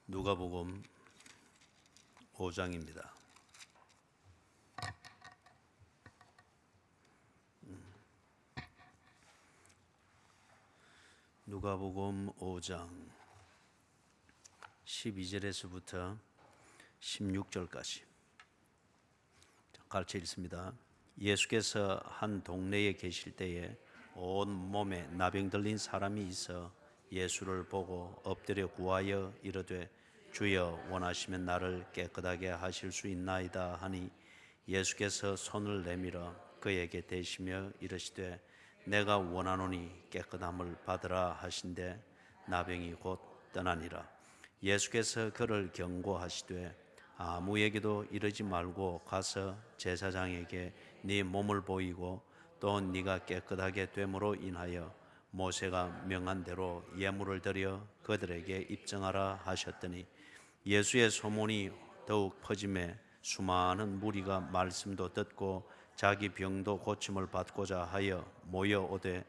누가복음 5장입니다. 누가복음 5장 12절에서부터 16절까지 같이 읽습니다. 예수께서 한 동네에 계실 때에 온 몸에 나병 들린 사람이 있어 예수를 보고 엎드려 구하여 이르되 주여 원하시면 나를 깨끗하게 하실 수 있나이다 하니 예수께서 손을 내밀어 그에게 대시며 이르시되 내가 원하노니 깨끗함을 받으라 하신대 나병이 곧 떠나니라. 예수께서 그를 경고하시되 아무에게도 이르지 말고 가서 제사장에게 네 몸을 보이고 또 네가 깨끗하게 됨으로 인하여 모세가 명한 대로 예물을 드려 그들에게 입증하라 하셨더니 예수의 소문이 더욱 퍼짐에 수많은 무리가 말씀도 듣고 자기 병도 고침을 받고자 하여 모여오되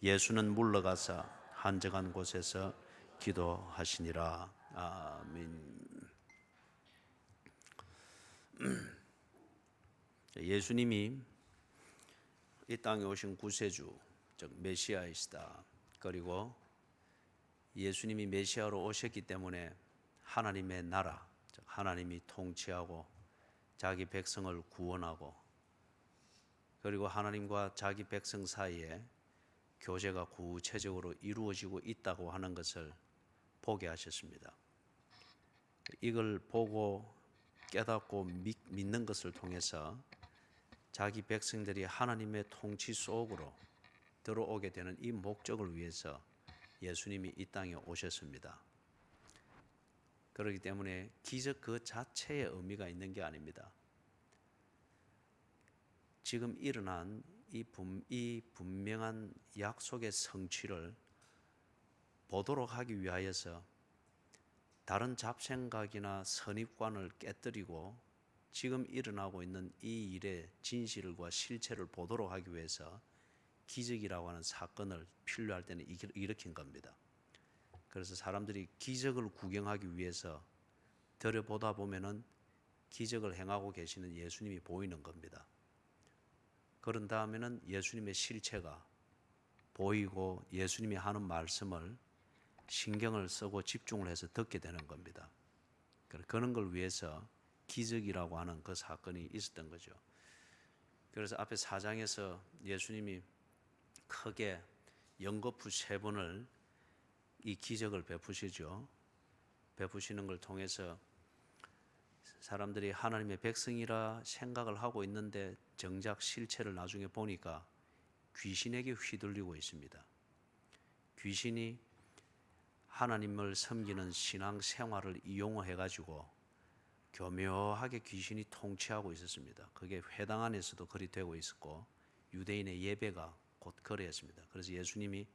예수는 물러가사 한적한 곳에서 기도하시니라. 아멘. 예수님이 이 땅에 오신 구세주, 즉 메시아이시다. 그리고 예수님이 메시아로 오셨기 때문에 하나님의 나라, 즉 하나님이 통치하고 자기 백성을 구원하고 그리고 하나님과 자기 백성 사이에 교제가 구체적으로 이루어지고 있다고 하는 것을 보게 하셨습니다. 이걸 보고 깨닫고 믿는 것을 통해서 자기 백성들이 하나님의 통치 속으로 들어오게 되는 이 목적을 위해서 예수님이 이 땅에 오셨습니다. 그렇기 때문에 기적 그 자체의 의미가 있는 게 아닙니다. 지금 일어난 이 분명한 약속의 성취를 보도록 하기 위하여서 다른 잡생각이나 선입관을 깨뜨리고 지금 일어나고 있는 이 일의 진실과 실체를 보도록 하기 위해서 기적이라고 하는 사건을 필요할 때는 일으킨 겁니다. 그래서 사람들이 기적을 구경하기 위해서 들여보다 보면은 기적을 행하고 계시는 예수님이 보이는 겁니다. 그런 다음에는 예수님의 실체가 보이고 예수님이 하는 말씀을 신경을 쓰고 집중을 해서 듣게 되는 겁니다. 그런 걸 위해서 기적이라고 하는 그 사건이 있었던 거죠. 그래서 앞에 4장에서 예수님이 크게 연거푸 3번을 이 기적을 베푸시죠. 베푸시는 걸 통해서 사람들이 하나님의 백성이라 생각을 하고 있는데 정작 실체를 나중에 보니까 귀신에게 휘둘리고 있습니다. 귀신이 하나님을 섬기는 신앙 생활을 이용해 가지고 교묘하게 귀신이 통치하고 있었습니다. 그게 회당 안에서도 그리 되고 있었고 유대인의 예배가 곧 그랬습니다. 그래서 예수님이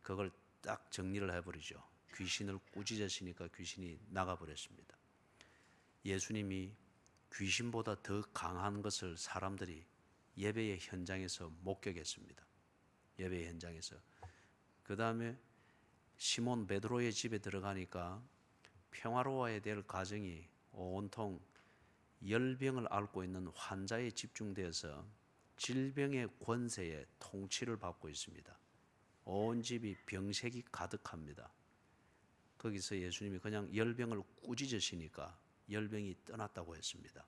그걸 딱 정리를 해버리죠. 귀신을 꾸짖으시니까 귀신이 나가버렸습니다. 예수님이 귀신보다 더 강한 것을 사람들이 예배의 현장에서 목격했습니다. 예배의 현장에서. 그 다음에 시몬 베드로의 집에 들어가니까 평화로워야 될 가정이 온통 열병을 앓고 있는 환자에 집중되어서 질병의 권세에 통치를 받고 있습니다. 온 집이 병색이 가득합니다. 거기서 예수님이 그냥 열병을 꾸짖으시니까 열병이 떠났다고 했습니다.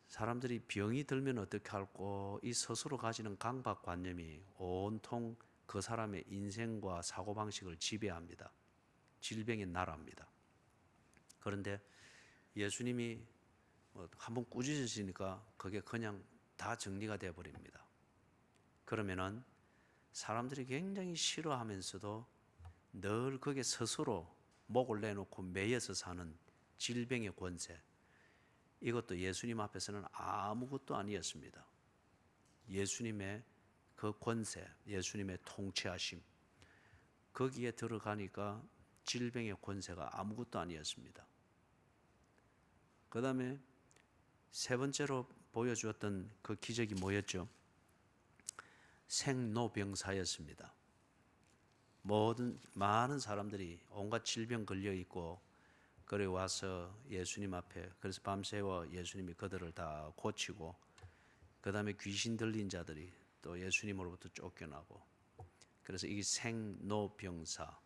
사람들이 병이 들면 어떻게 할꼬 이 스스로 가지는 강박관념이 온통 그 사람의 인생과 사고방식을 지배합니다. 질병의 나라입니다. 그런데 예수님이 한번 꾸짖으시니까 그게 그냥 다 정리가 되어버립니다. 그러면은 사람들이 굉장히 싫어하면서도 늘 그게 스스로 목을 내놓고 매여서 사는 질병의 권세, 이것도 예수님 앞에서는 아무것도 아니었습니다. 예수님의 그 권세, 예수님의 통치하심, 거기에 들어가니까 질병의 권세가 아무것도 아니었습니다. 그 다음에 3번째로 보여주었던 그 기적이 뭐였죠? 생로병사였습니다. 모든 많은 사람들이 온갖 질병 걸려 있고 그래 와서 예수님 앞에 그래서 밤새워 예수님이 그들을 다 고치고 그 다음에 귀신 들린 자들이 또 예수님으로부터 쫓겨나고 그래서 이게 생로병사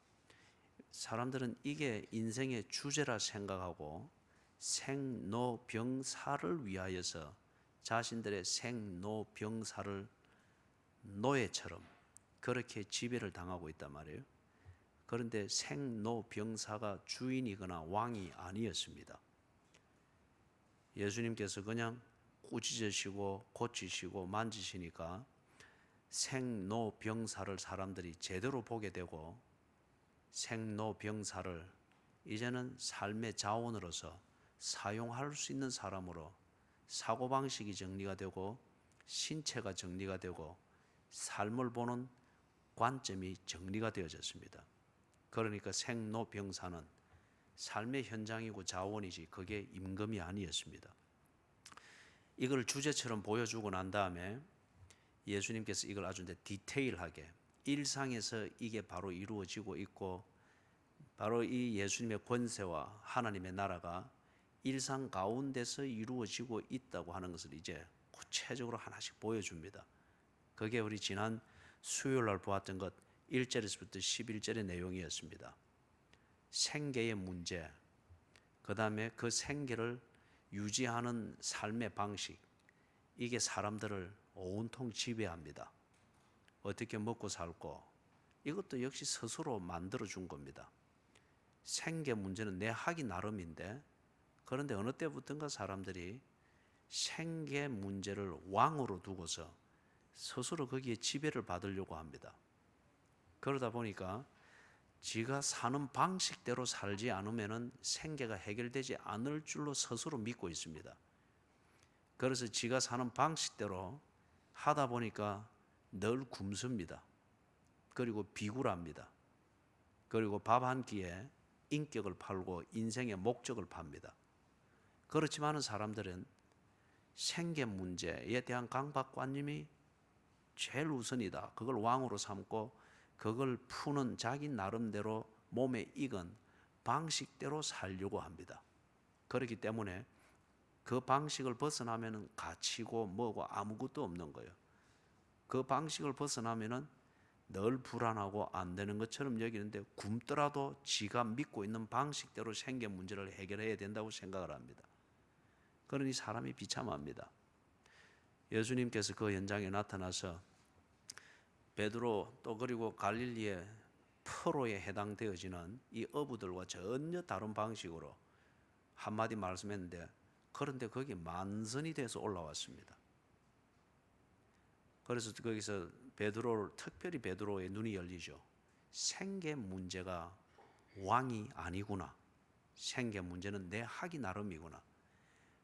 사람들은 이게 인생의 주제라 생각하고 생로병사를 위하여서 자신들의 생로병사를 노예처럼 그렇게 지배를 당하고 있단 말이에요. 그런데 생로병사가 주인이거나 왕이 아니었습니다. 예수님께서 그냥 꾸짖으시고 고치시고 만지시니까 생로병사를 사람들이 제대로 보게 되고 생로병사를 이제는 삶의 자원으로서 사용할 수 있는 사람으로 사고방식이 정리가 되고 신체가 정리가 되고 삶을 보는 관점이 정리가 되어졌습니다. 그러니까 생로병사는 삶의 현장이고 자원이지 그게 임금이 아니었습니다. 이걸 주제처럼 보여주고 난 다음에 예수님께서 이걸 아주 디테일하게 일상에서 이게 바로 이루어지고 있고 바로 이 예수님의 권세와 하나님의 나라가 일상 가운데서 이루어지고 있다고 하는 것을 이제 구체적으로 하나씩 보여줍니다. 그게 우리 지난 수요일 날 보았던 것 1절에서부터 11절의 내용이었습니다. 생계의 문제, 그 다음에 그 생계를 유지하는 삶의 방식, 이게 사람들을 온통 지배합니다. 어떻게 먹고 살고, 이것도 역시 스스로 만들어준 겁니다. 생계 문제는 내 하기 나름인데, 그런데 어느 때부턴가 사람들이 생계 문제를 왕으로 두고서 스스로 거기에 지배를 받으려고 합니다. 그러다 보니까 지가 사는 방식대로 살지 않으면 생계가 해결되지 않을 줄로 스스로 믿고 있습니다. 그래서 지가 사는 방식대로 하다 보니까 늘 굶습니다. 그리고 비굴합니다. 그리고 밥 한 끼에 인격을 팔고 인생의 목적을 팝니다. 그렇지만 사람들은 생계 문제에 대한 강박관념이 제일 우선이다. 그걸 왕으로 삼고 그걸 푸는 자기 나름대로 몸에 익은 방식대로 살려고 합니다. 그렇기 때문에 그 방식을 벗어나면 가치고 뭐고 아무것도 없는 거예요. 그 방식을 벗어나면 늘 불안하고 안 되는 것처럼 여기는데 굶더라도 지가 믿고 있는 방식대로 생계 문제를 해결해야 된다고 생각을 합니다. 그러니 사람이 비참합니다. 예수님께서 그 현장에 나타나서 베드로 또 그리고 갈릴리의 포로에 해당되어지는 이 어부들과 전혀 다른 방식으로 한마디 말씀했는데 그런데 거기 만선이 돼서 올라왔습니다. 그래서 거기서 특별히 베드로의 눈이 열리죠. 생계 문제가 왕이 아니구나. 생계 문제는 내 하기 나름이구나.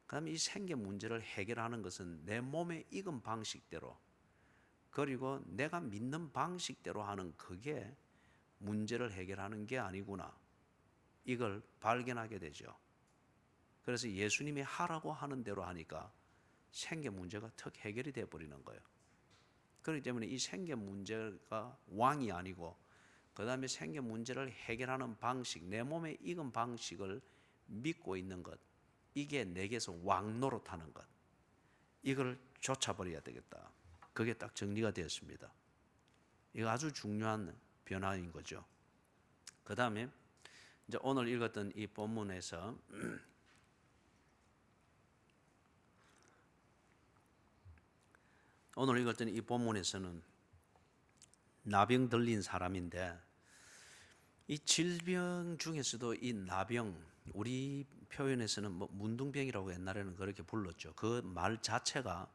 그다음에 이 생계 문제를 해결하는 것은 내 몸에 익은 방식대로 그리고 내가 믿는 방식대로 하는 그게 문제를 해결하는 게 아니구나. 이걸 발견하게 되죠. 그래서 예수님이 하라고 하는 대로 하니까 생계 문제가 턱 해결이 되어 버리는 거예요. 그렇기 때문에 이 생계 문제가 왕이 아니고 그 다음에 생계 문제를 해결하는 방식, 내 몸에 익은 방식을 믿고 있는 것, 이게 내게서 왕 노릇하는 것, 이걸 쫓아버려야 되겠다. 그게 딱 정리가 되었습니다. 이거 아주 중요한 변화인 거죠. 그 다음에 이제 오늘 읽었던 이 본문에서 오늘 읽었던 이 본문에서는 나병 들린 사람인데 이 질병 중에서도 이 나병, 우리 표현에서는 뭐 문둥병이라고 옛날에는 그렇게 불렀죠. 그 말 자체가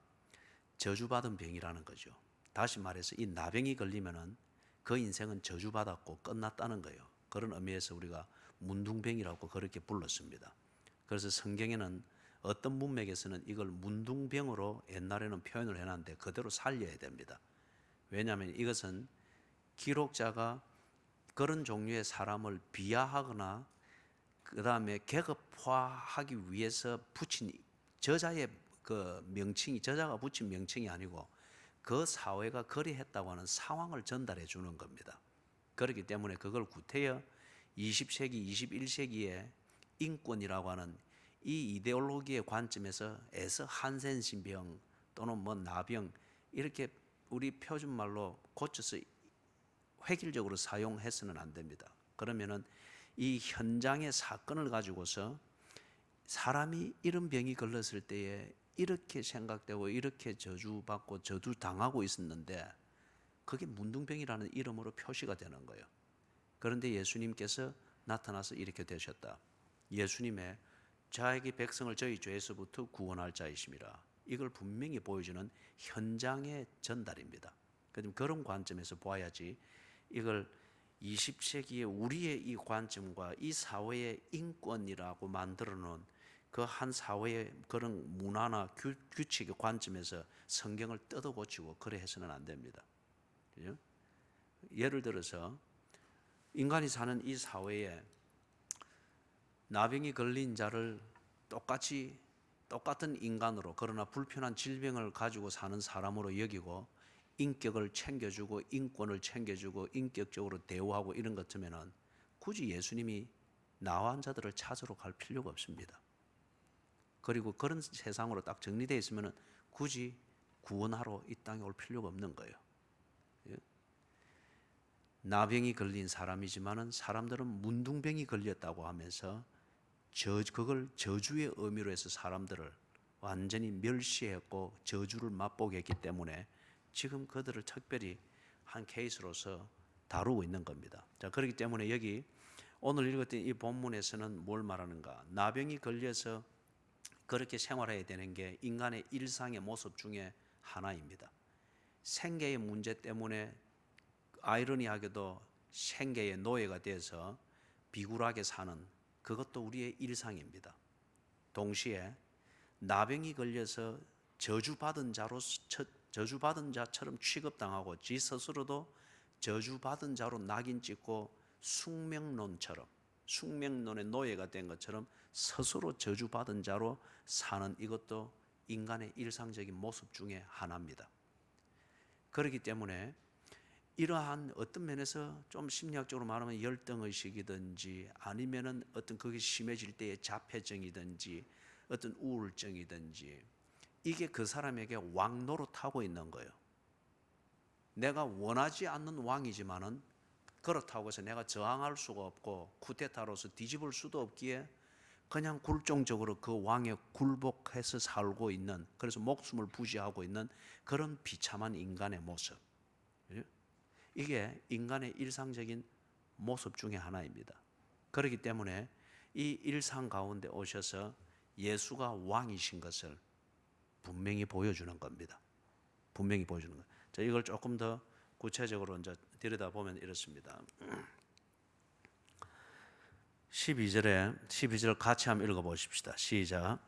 저주받은 병이라는 거죠. 다시 말해서 이 나병이 걸리면은 그 인생은 저주받았고 끝났다는 거예요. 그런 의미에서 우리가 문둥병이라고 그렇게 불렀습니다. 그래서 성경에는 어떤 문맥에서는 이걸 문둥병으로 옛날에는 표현을 해놨는데 그대로 살려야 됩니다. 왜냐하면 이것은 기록자가 그런 종류의 사람을 비하하거나 그 다음에 계급화하기 위해서 붙인 저자의 그 명칭이 저자가 붙인 명칭이 아니고 그 사회가 그리했다고 하는 상황을 전달해 주는 겁니다. 그렇기 때문에 그걸 구태여 20세기, 21세기의 인권이라고 하는 이 이데올로기의 관점에서 에서 한센신병 또는 뭐 나병 이렇게 우리 표준말로 고쳐서 획일적으로 사용해서는 안 됩니다. 그러면은 이 현장의 사건을 가지고서 사람이 이런 병이 걸렸을 때에 이렇게 생각되고 이렇게 저주받고 저주당하고 있었는데 그게 문둥병이라는 이름으로 표시가 되는 거예요. 그런데 예수님께서 나타나서 이렇게 되셨다. 예수님의 자기 백성을 저희 죄에서부터 구원할 자이심이라. 이걸 분명히 보여주는 현장의 전달입니다. 그런 관점에서 봐야지 이걸 20세기의 우리의 이 관점과 이 사회의 인권이라고 만들어 놓은 그 한 사회의 그런 문화나 규칙의 관점에서 성경을 뜯어 고치고 그래 해서는 안 됩니다. 그죠? 예를 들어서 인간이 사는 이 사회에 나병이 걸린 자를 똑같은 인간으로 그러나 불편한 질병을 가지고 사는 사람으로 여기고 인격을 챙겨주고 인권을 챙겨주고 인격적으로 대우하고 이런 것 같으면은 굳이 예수님이 나와 환자들을 찾으러 갈 필요가 없습니다. 그리고 그런 세상으로 딱 정리되어 있으면은 굳이 구원하러 이 땅에 올 필요가 없는 거예요. 나병이 걸린 사람이지만은 사람들은 문둥병이 걸렸다고 하면서 그걸 저주의 의미로 해서 사람들을 완전히 멸시했고 저주를 맛보게 했기 때문에 지금 그들을 특별히 한 케이스로서 다루고 있는 겁니다. 자, 그렇기 때문에 여기 오늘 읽었던 이 본문에서는 뭘 말하는가? 나병이 걸려서 그렇게 생활해야 되는 게 인간의 일상의 모습 중에 하나입니다. 생계의 문제 때문에 아이러니하게도 생계의 노예가 돼서 비굴하게 사는 그것도 우리의 일상입니다. 동시에 나병이 걸려서 저주받은 자처럼 취급당하고 지 스스로도 저주받은 자로 낙인 찍고 숙명론의 노예가 된 것처럼 스스로 저주받은 자로 사는 이것도 인간의 일상적인 모습 중에 하나입니다. 그렇기 때문에 이러한 어떤 면에서 좀 심리학적으로 말하면 열등의식이든지 아니면은 어떤 그게 심해질 때의 자폐증이든지 어떤 우울증이든지 이게 그 사람에게 왕노릇하고 있는 거예요. 내가 원하지 않는 왕이지만은 그렇다고 해서 내가 저항할 수가 없고 쿠데타로서 뒤집을 수도 없기에 그냥 굴종적으로 그 왕에 굴복해서 살고 있는, 그래서 목숨을 부지하고 있는 그런 비참한 인간의 모습. 이게 인간의 일상적인 모습 중에 하나입니다. 그렇기 때문에 이 일상 가운데 오셔서 예수가 왕이신 것을 분명히 보여주는 겁니다. 분명히 보여주는 거예요. 자, 이걸 조금 더 구체적으로 이제 들여다보면 이렇습니다. 12절 같이 한번 읽어보십시다. 시작.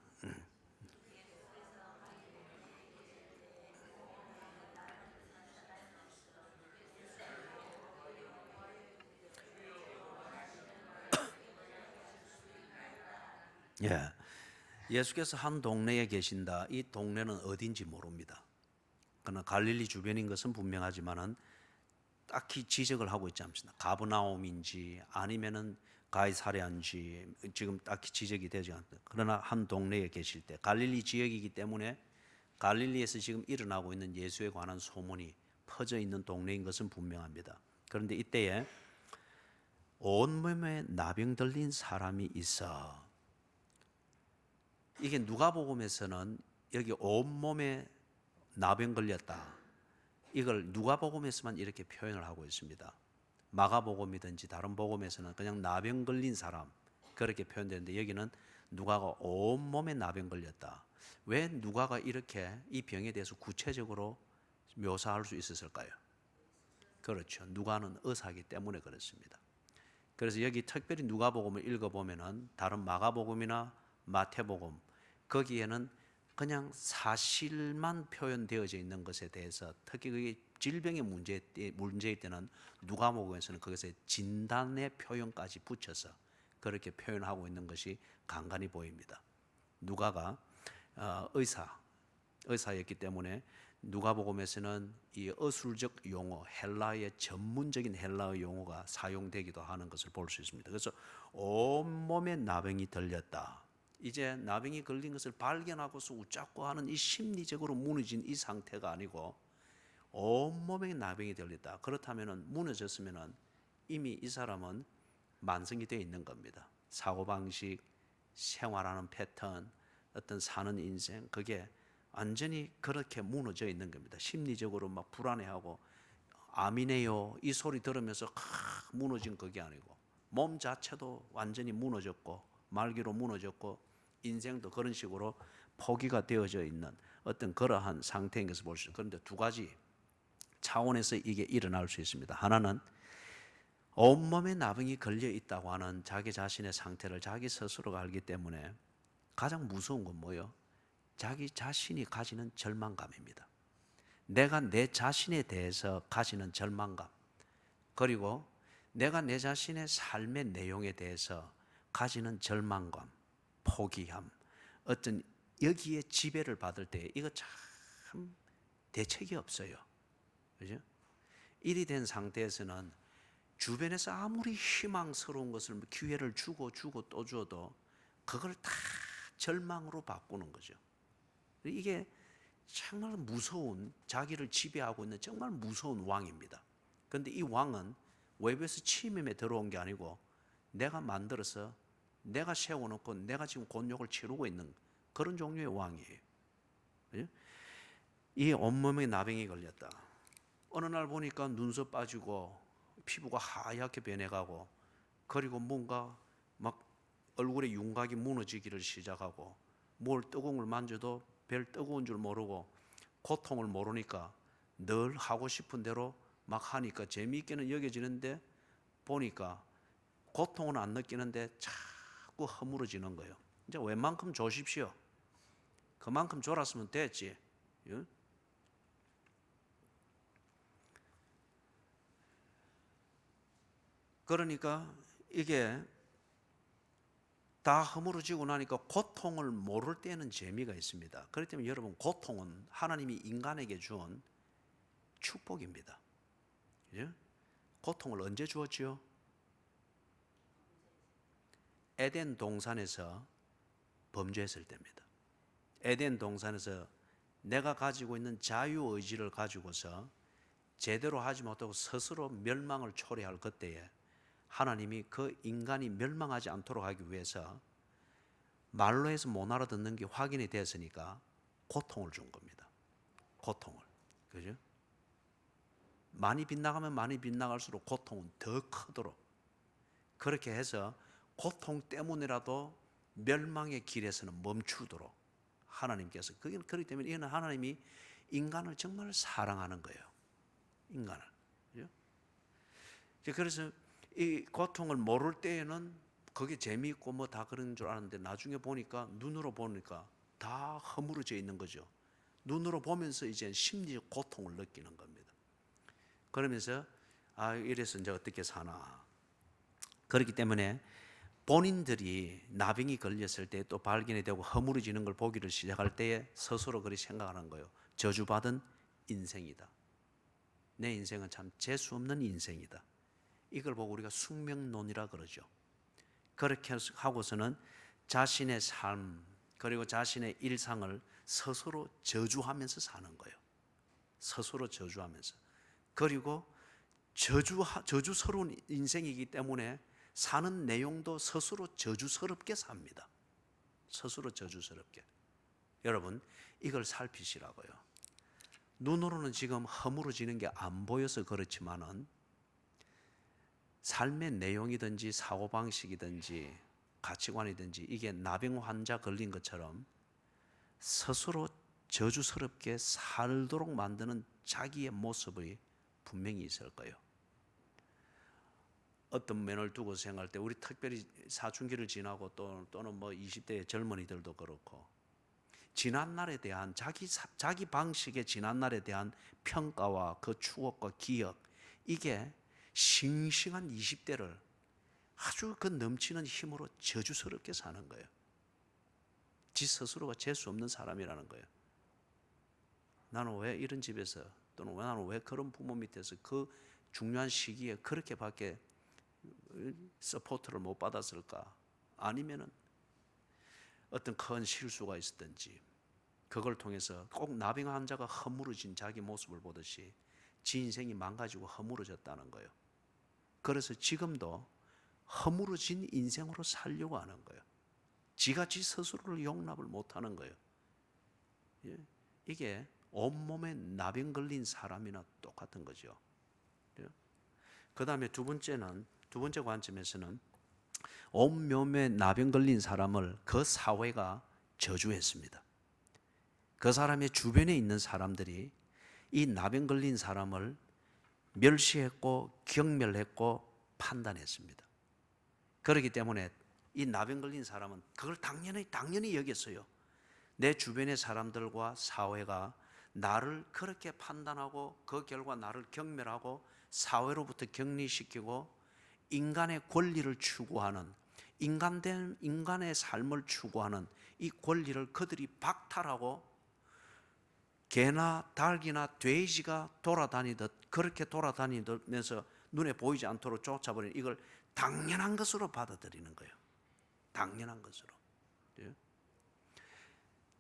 예. 예수께서 한 동네에 계신다. 이 동네는 어딘지 모릅니다. 그러나 갈릴리 주변인 것은 분명하지만은 딱히 지적을 하고 있지 않습니다. 가브나움인지 아니면은 가이사랴인지 지금 딱히 지적이 되지 않습니다. 그러나 한 동네에 계실 때 갈릴리 지역이기 때문에 갈릴리에서 지금 일어나고 있는 예수에 관한 소문이 퍼져 있는 동네인 것은 분명합니다. 그런데 이때에 온몸에 나병 들린 사람이 있어. 이게 누가복음에서는 여기 온몸에 나병 걸렸다. 이걸 누가복음에서만 이렇게 표현을 하고 있습니다. 마가복음이든지 다른 복음에서는 그냥 나병 걸린 사람 그렇게 표현되는데 여기는 누가가 온몸에 나병 걸렸다. 왜 누가가 이렇게 이 병에 대해서 구체적으로 묘사할 수 있었을까요? 그렇죠. 누가는 의사이기 때문에 그렇습니다. 그래서 여기 특별히 누가복음을 읽어보면은 다른 마가복음이나 마태복음 거기에는 그냥 사실만 표현되어져 있는 것에 대해서 특히 그게 질병의 문제일 때는 누가복음에서는 거기서 진단의 표현까지 붙여서 그렇게 표현하고 있는 것이 간간히 보입니다. 누가가 의사였기 때문에 누가복음에서는 이 어술적 용어, 헬라의 전문적인 헬라어 용어가 사용되기도 하는 것을 볼 수 있습니다. 그래서 온몸에 나병이 들렸다. 이제 나병이 걸린 것을 발견하고서 웃자고 하는 이 심리적으로 무너진 이 상태가 아니고 온몸에 나병이 들렸다. 그렇다면 무너졌으면 이미 이 사람은 만성이 되어 있는 겁니다. 사고방식, 생활하는 패턴, 어떤 사는 인생, 그게 완전히 그렇게 무너져 있는 겁니다. 심리적으로 막 불안해하고 아미네요 이 소리 들으면서 무너진 그게 아니고 몸 자체도 완전히 무너졌고 말기로 무너졌고 인생도 그런 식으로 포기가 되어져 있는 어떤 그러한 상태인 것을 볼 수 있습니다. 그런데 두 가지 차원에서 이게 일어날 수 있습니다. 하나는 온몸에 나병이 걸려 있다고 하는 자기 자신의 상태를 자기 스스로가 알기 때문에 가장 무서운 건 뭐예요? 자기 자신이 가지는 절망감입니다. 내가 내 자신에 대해서 가지는 절망감, 그리고 내가 내 자신의 삶의 내용에 대해서 가지는 절망감, 포기함, 어떤 여기에 지배를 받을 때 이거 참 대책이 없어요. 그죠? 일이 된 상태에서는 주변에서 아무리 희망스러운 것을 기회를 주고 또 줘도 그걸 다 절망으로 바꾸는 거죠. 이게 정말 무서운, 자기를 지배하고 있는 정말 무서운 왕입니다. 그런데 이 왕은 외부에서 침입에 들어온 게 아니고 내가 만들어서 내가 세워놓고 내가 지금 곤욕을 치르고 있는 그런 종류의 왕이에요. 이 온몸에 나병이 걸렸다. 어느 날 보니까 눈썹 빠지고 피부가 하얗게 변해가고, 그리고 뭔가 막 얼굴에 윤곽이 무너지기를 시작하고, 뭘 뜨거운 걸 만져도 별 뜨거운 줄 모르고 고통을 모르니까 늘 하고 싶은 대로 막 하니까 재미있게는 여겨지는데 보니까 고통은 안 느끼는데 자꾸 허물어지는 거예요. 이제 웬만큼 조십시오. 그만큼 졸았으면 됐지. 그러니까 이게 다 허물어지고 나니까 고통을 모를 때는 재미가 있습니다. 그렇기 때문에 여러분, 고통은 하나님이 인간에게 준 축복입니다. 그죠? 고통을 언제 주었지요? 에덴 동산에서 범죄했을 때입니다. 에덴 동산에서 내가 가지고 있는 자유의지를 가지고서 제대로 하지 못하고 스스로 멸망을 초래할 그때에 하나님이 그 인간이 멸망하지 않도록 하기 위해서 말로 해서 못 알아듣는 게 확인이 됐으니까 고통을 준 겁니다. 고통을. 그죠? 많이 빗나가면 많이 빗나갈수록 고통은 더 크도록, 그렇게 해서 고통 때문이라도 멸망의 길에서는 멈추도록 하나님께서, 그렇기 때문에 이는 하나님이 인간을 정말 사랑하는 거예요. 인간을. 그죠? 그래서 이 고통을 모를 때에는 그게 재미있고 뭐 다 그런 줄 아는데 나중에 보니까, 눈으로 보니까 다 허물어져 있는 거죠. 눈으로 보면서 이제 심리적 고통을 느끼는 겁니다. 그러면서 이래서 이제 어떻게 사나. 그렇기 때문에 본인들이 나병이 걸렸을 때 또 발견이 되고 허물어지는 걸 보기를 시작할 때에 스스로 그렇게 생각하는 거예요. 저주받은 인생이다. 내 인생은 참 재수 없는 인생이다. 이걸 보고 우리가 숙명론이라 그러죠. 그렇게 하고서는 자신의 삶, 그리고 자신의 일상을 스스로 저주하면서 사는 거예요. 스스로 저주하면서. 그리고 저주스러운 인생이기 때문에 사는 내용도 스스로 저주스럽게 삽니다. 스스로 저주스럽게. 여러분, 이걸 살피시라고요. 눈으로는 지금 허물어지는 게 안 보여서 그렇지만은 삶의 내용이든지 사고방식이든지 가치관이든지 이게 나병 환자 걸린 것처럼 스스로 저주스럽게 살도록 만드는 자기의 모습이 분명히 있을 거예요. 어떤 면을 두고 생각할 때 우리 특별히 사춘기를 지나고 또는 뭐 20대의 젊은이들도 그렇고, 지난날에 대한 자기 방식의 지난날에 대한 평가와 그 추억과 기억, 이게 싱싱한 20대를 아주 그 넘치는 힘으로 저주스럽게 사는 거예요. 지 스스로가 재수 없는 사람이라는 거예요. 나는 왜 이런 집에서 또는 나는 왜 그런 부모 밑에서 그 중요한 시기에 그렇게밖에 서포트를 못 받았을까? 아니면은 어떤 큰 실수가 있었든지 그걸 통해서 꼭 나병 환자가 허물어진 자기 모습을 보듯이 지 인생이 망가지고 허물어졌다는 거예요. 그래서 지금도 허물어진 인생으로 살려고 하는 거예요. 지가 지 스스로를 용납을 못하는 거예요. 이게 온몸에 나병 걸린 사람이나 똑같은 거죠. 그 다음에 두 번째 관점에서는 온몸에 나병 걸린 사람을 그 사회가 저주했습니다. 그 사람의 주변에 있는 사람들이 이 나병 걸린 사람을 멸시했고 경멸했고 판단했습니다. 그렇기 때문에 이 나병 걸린 사람은 그걸 당연히 여겼어요. 내 주변의 사람들과 사회가 나를 그렇게 판단하고 그 결과 나를 경멸하고 사회로부터 격리시키고 인간의 권리를 추구하는 인간된 인간의 삶을 추구하는 이 권리를 그들이 박탈하고 개나 닭이나 돼지가 돌아다니듯 그렇게 돌아다니면서 눈에 보이지 않도록 쫓아버리는 이걸 당연한 것으로 받아들이는 거예요. 당연한 것으로.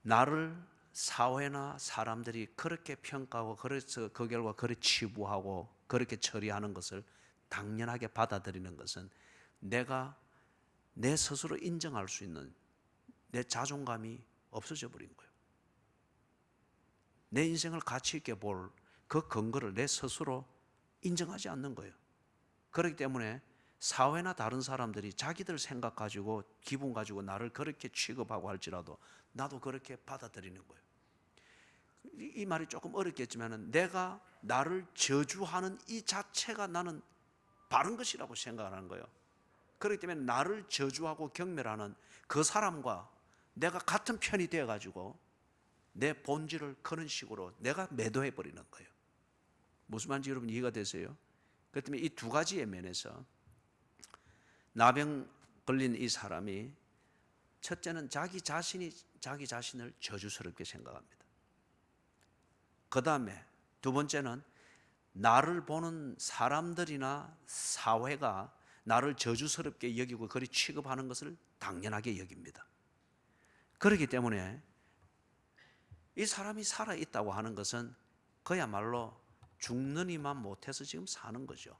나를 사회나 사람들이 그렇게 평가하고 그래서 그 결과 그렇게 치부하고 그렇게 처리하는 것을 당연하게 받아들이는 것은 내가 내 스스로 인정할 수 있는 내 자존감이 없어져 버린 거예요. 내 인생을 가치 있게 볼 그 근거를 내 스스로 인정하지 않는 거예요. 그렇기 때문에 사회나 다른 사람들이 자기들 생각 가지고 기분 가지고 나를 그렇게 취급하고 할지라도 나도 그렇게 받아들이는 거예요. 이 말이 조금 어렵겠지만 내가 나를 저주하는 이 자체가 나는 바른 것이라고 생각하는 거예요. 그렇기 때문에 나를 저주하고 경멸하는 그 사람과 내가 같은 편이 되어 가지고 내 본질을 그런 식으로 내가 매도해 버리는 거예요. 무슨 말인지 여러분 이해가 되세요? 그렇기 때문에 이 두 가지의 면에서 나병 걸린 이 사람이 첫째는 자기 자신을 저주스럽게 생각합니다. 그 다음에 두 번째는 나를 보는 사람들이나 사회가 나를 저주스럽게 여기고 그리 취급하는 것을 당연하게 여깁니다. 그렇기 때문에 이 사람이 살아있다고 하는 것은 그야말로 죽는 이만 못해서 지금 사는 거죠.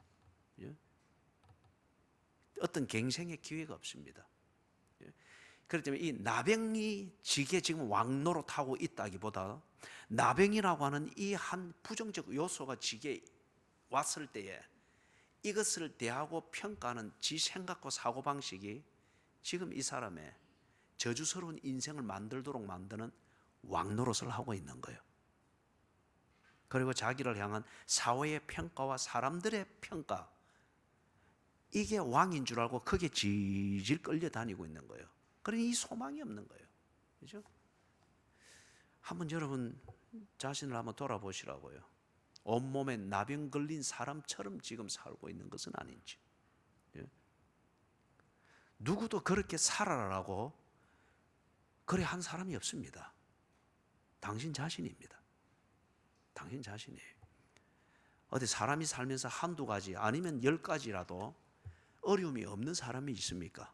어떤 갱생의 기회가 없습니다. 그렇기 때문에 이 나병이 지게 지금 왕노릇하고 있다기보다 나병이라고 하는 이 한 부정적 요소가 지게 왔을 때에 이것을 대하고 평가하는 지 생각과 사고방식이 지금 이 사람의 저주스러운 인생을 만들도록 만드는 왕노릇을 하고 있는 거예요. 그리고 자기를 향한 사회의 평가와 사람들의 평가, 이게 왕인 줄 알고 크게 질질 끌려다니고 있는 거예요. 그러니 이 소망이 없는 거예요. 그죠? 한번 여러분 자신을 한번 돌아보시라고요. 온몸에 나병 걸린 사람처럼 지금 살고 있는 것은 아닌지. 누구도 그렇게 살아라라고 그래 한 사람이 없습니다. 당신 자신입니다. 당신 자신이에요. 어디 사람이 살면서 한두 가지 아니면 10가지라도 어려움이 없는 사람이 있습니까?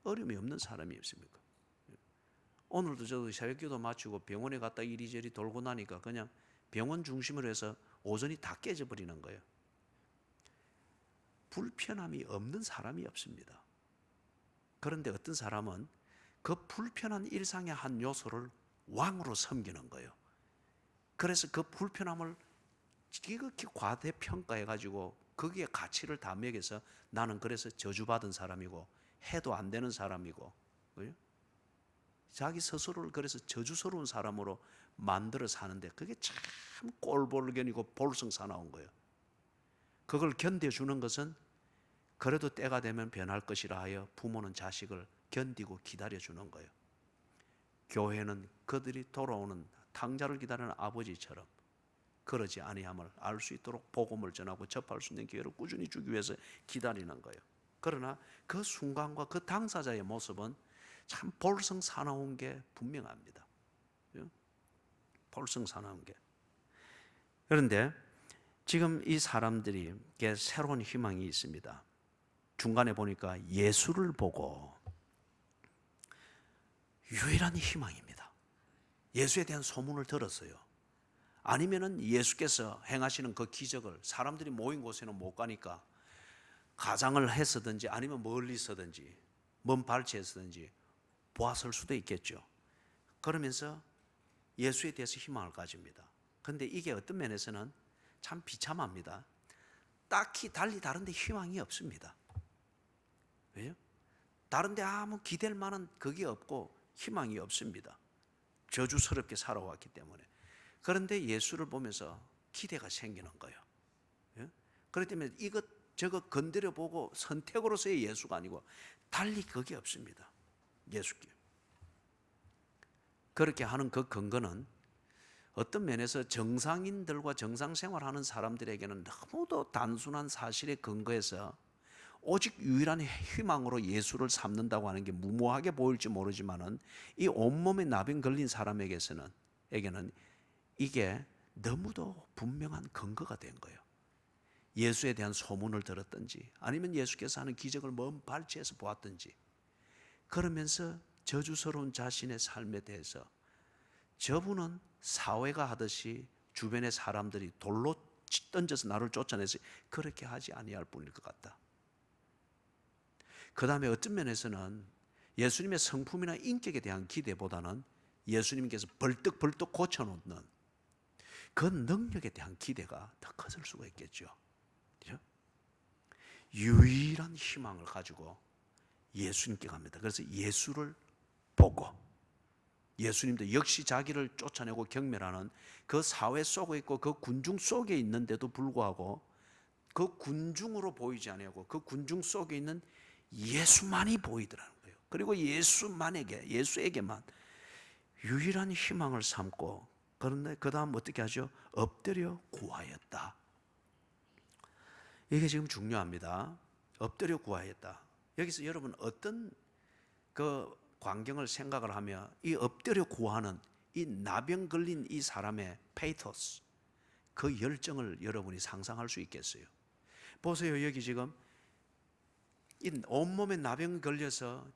어려움이 없는 사람이 있습니까? 오늘도 저도 새벽기도 마치고 병원에 갔다 이리저리 돌고 나니까 그냥 병원 중심으로 해서 오전이 다 깨져버리는 거예요. 불편함이 없는 사람이 없습니다. 그런데 어떤 사람은 그 불편한 일상의 한 요소를 왕으로 섬기는 거예요. 그래서 그 불편함을 지극히 과대평가해가지고 거기에 가치를 다 매겨서 나는 그래서 저주받은 사람이고 해도 안 되는 사람이고 자기 스스로를 그래서 저주스러운 사람으로 만들어 사는데 그게 참 꼴볼견이고 볼성사나운 거예요. 그걸 견뎌주는 것은 그래도 때가 되면 변할 것이라 하여 부모는 자식을 견디고 기다려주는 거예요. 교회는 그들이 돌아오는 탕자를 기다리는 아버지처럼 그러지 아니함을 알 수 있도록 복음을 전하고 접할 수 있는 기회를 꾸준히 주기 위해서 기다리는 거예요. 그러나 그 순간과 그 당사자의 모습은 참 볼성사나운 게 분명합니다. 볼성사나운 게. 그런데 지금 이 사람들에게 새로운 희망이 있습니다. 중간에 보니까 예수를 보고, 유일한 희망입니다. 예수에 대한 소문을 들었어요. 아니면은 예수께서 행하시는 그 기적을 사람들이 모인 곳에는 못 가니까 가장을 했었든지 아니면 멀리서든지 먼 발치에서든지 보았을 수도 있겠죠. 그러면서 예수에 대해서 희망을 가집니다. 그런데 이게 어떤 면에서는 참 비참합니다. 딱히 달리 다른데 희망이 없습니다. 왜요? 다른데 아무 기댈 만한 그게 없고 희망이 없습니다. 저주스럽게 살아왔기 때문에. 그런데 예수를 보면서 기대가 생기는 거예요. 예? 그렇기 때문에 이것 저것 건드려 보고 선택으로서의 예수가 아니고 달리 그게 없습니다. 예수께. 그렇게 하는 그 근거는 어떤 면에서 정상인들과 정상생활하는 사람들에게는 너무도 단순한 사실에 근거해서 오직 유일한 희망으로 예수를 삼는다고 하는 게 무모하게 보일지 모르지만은 이 온몸에 나병 걸린 사람에게는 이게 너무도 분명한 근거가 된 거예요. 예수에 대한 소문을 들었든지 아니면 예수께서 하는 기적을 먼 발치에서 보았든지, 그러면서 저주스러운 자신의 삶에 대해서 저분은 사회가 하듯이 주변의 사람들이 돌로 던져서 나를 쫓아내서 그렇게 하지 아니할 뿐일 것 같다. 그 다음에 어떤 면에서는 예수님의 성품이나 인격에 대한 기대보다는 예수님께서 벌떡벌떡 고쳐놓는 그 능력에 대한 기대가 더 컸을 수가 있겠죠. 그렇죠? 유일한 희망을 가지고 예수님께 갑니다. 그래서 예수를 보고, 예수님도 역시 자기를 쫓아내고 경멸하는 그 사회 속에 있고 그 군중 속에 있는데도 불구하고 그 군중으로 보이지 아니하고 그 군중 속에 있는 예수만이 보이더라는 거예요. 그리고 예수에게만 유일한 희망을 삼고, 그런데 그 다음 어떻게 하죠? 엎드려 구하였다. 이게 지금 중요합니다. 엎드려 구하였다. 여기서 여러분 어떤 그 광경을 생각을 하며 이 엎드려 구하는 이 나병 걸린 이 사람의 페이토스, 그 열정을 여러분이 상상할 수 있겠어요? 보세요. 여기 지금 이 온몸에 나병 걸려서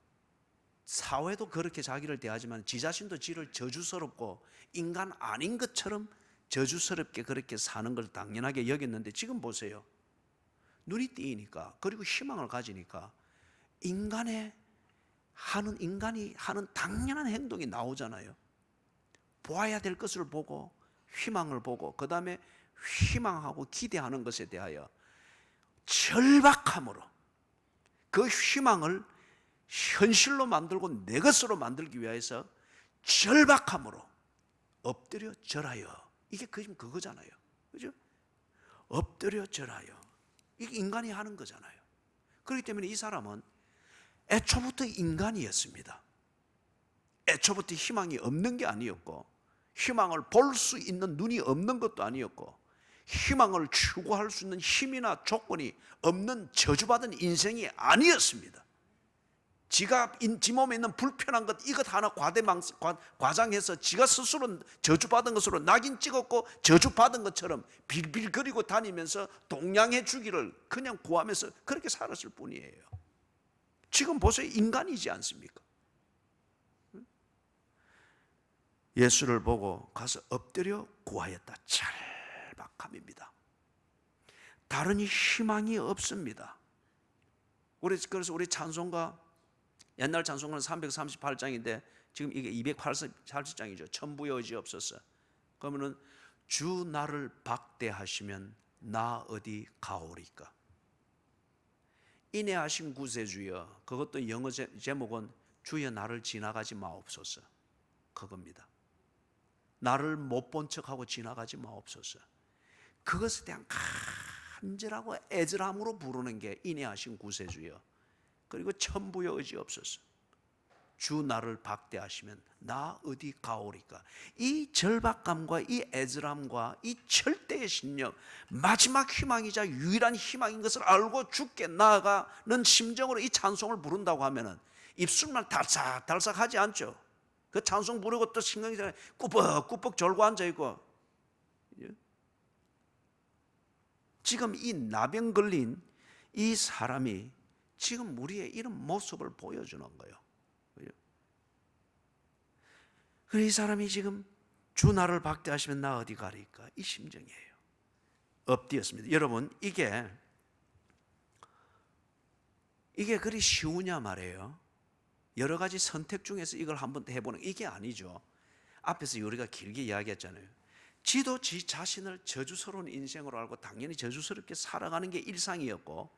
사회도 그렇게 자기를 대하지만 지 자신도 지를 저주스럽고 인간 아닌 것처럼 저주스럽게 그렇게 사는 걸 당연하게 여겼는데, 지금 보세요. 눈이 띄니까, 그리고 희망을 가지니까 인간이 하는 당연한 행동이 나오잖아요. 보아야 될 것을 보고 희망을 보고 그 다음에 희망하고 기대하는 것에 대하여 절박함으로 그 희망을 현실로 만들고 내 것으로 만들기 위해서 절박함으로 엎드려 절하여, 이게 지금 그거잖아요. 그죠? 엎드려 절하여, 이게 인간이 하는 거잖아요. 그렇기 때문에 이 사람은 애초부터 인간이었습니다. 애초부터 희망이 없는 게 아니었고, 희망을 볼 수 있는 눈이 없는 것도 아니었고, 희망을 추구할 수 있는 힘이나 조건이 없는 저주받은 인생이 아니었습니다. 지가 지 몸에 있는 불편한 것 이것 하나 과장해서 지가 스스로 저주받은 것으로 낙인 찍었고 저주받은 것처럼 빌빌거리고 다니면서 동양해 주기를 그냥 구하면서 그렇게 살았을 뿐이에요. 지금 보세요. 인간이지 않습니까? 예수를 보고 가서 엎드려 구하였다. 절박함입니다. 다른 희망이 없습니다. 그래서 우리 찬송가, 옛날 찬송가는 338장인데 지금 이게 280장이죠. 천부의 의지 없었어. 그러면은 주 나를 박대하시면 나 어디 가오리까. 인애하신 구세주여, 그것도 영어 제목은 주여 나를 지나가지 마옵소서, 그겁니다. 나를 못 본 척하고 지나가지 마옵소서. 그것에 대한 간절하고 애절함으로 부르는 게 인애하신 구세주여, 그리고 천부의 의지 없소서, 주 나를 박대하시면 나 어디 가오리까. 이 절박감과 이 애절함과 이 절대의 신념, 마지막 희망이자 유일한 희망인 것을 알고 죽게 나아가는 심정으로 이 찬송을 부른다고 하면은 입술만 달싹달싹하지 않죠. 그 찬송 부르고 또 신경이 꾸벅꾸벅 졸고 앉아있고. 지금 이 나병 걸린 이 사람이 지금 우리의 이런 모습을 보여주는 거예요. 그래서 이 사람이 지금 주 나를 박대하시면 나 어디 가리까? 이 심정이에요. 엎드렸습니다. 여러분, 이게 그리 쉬우냐 말이에요. 여러 가지 선택 중에서 이걸 한번 해보는 이게 아니죠. 앞에서 우리가 길게 이야기했잖아요. 지도 지 자신을 저주스러운 인생으로 알고 당연히 저주스럽게 살아가는 게 일상이었고,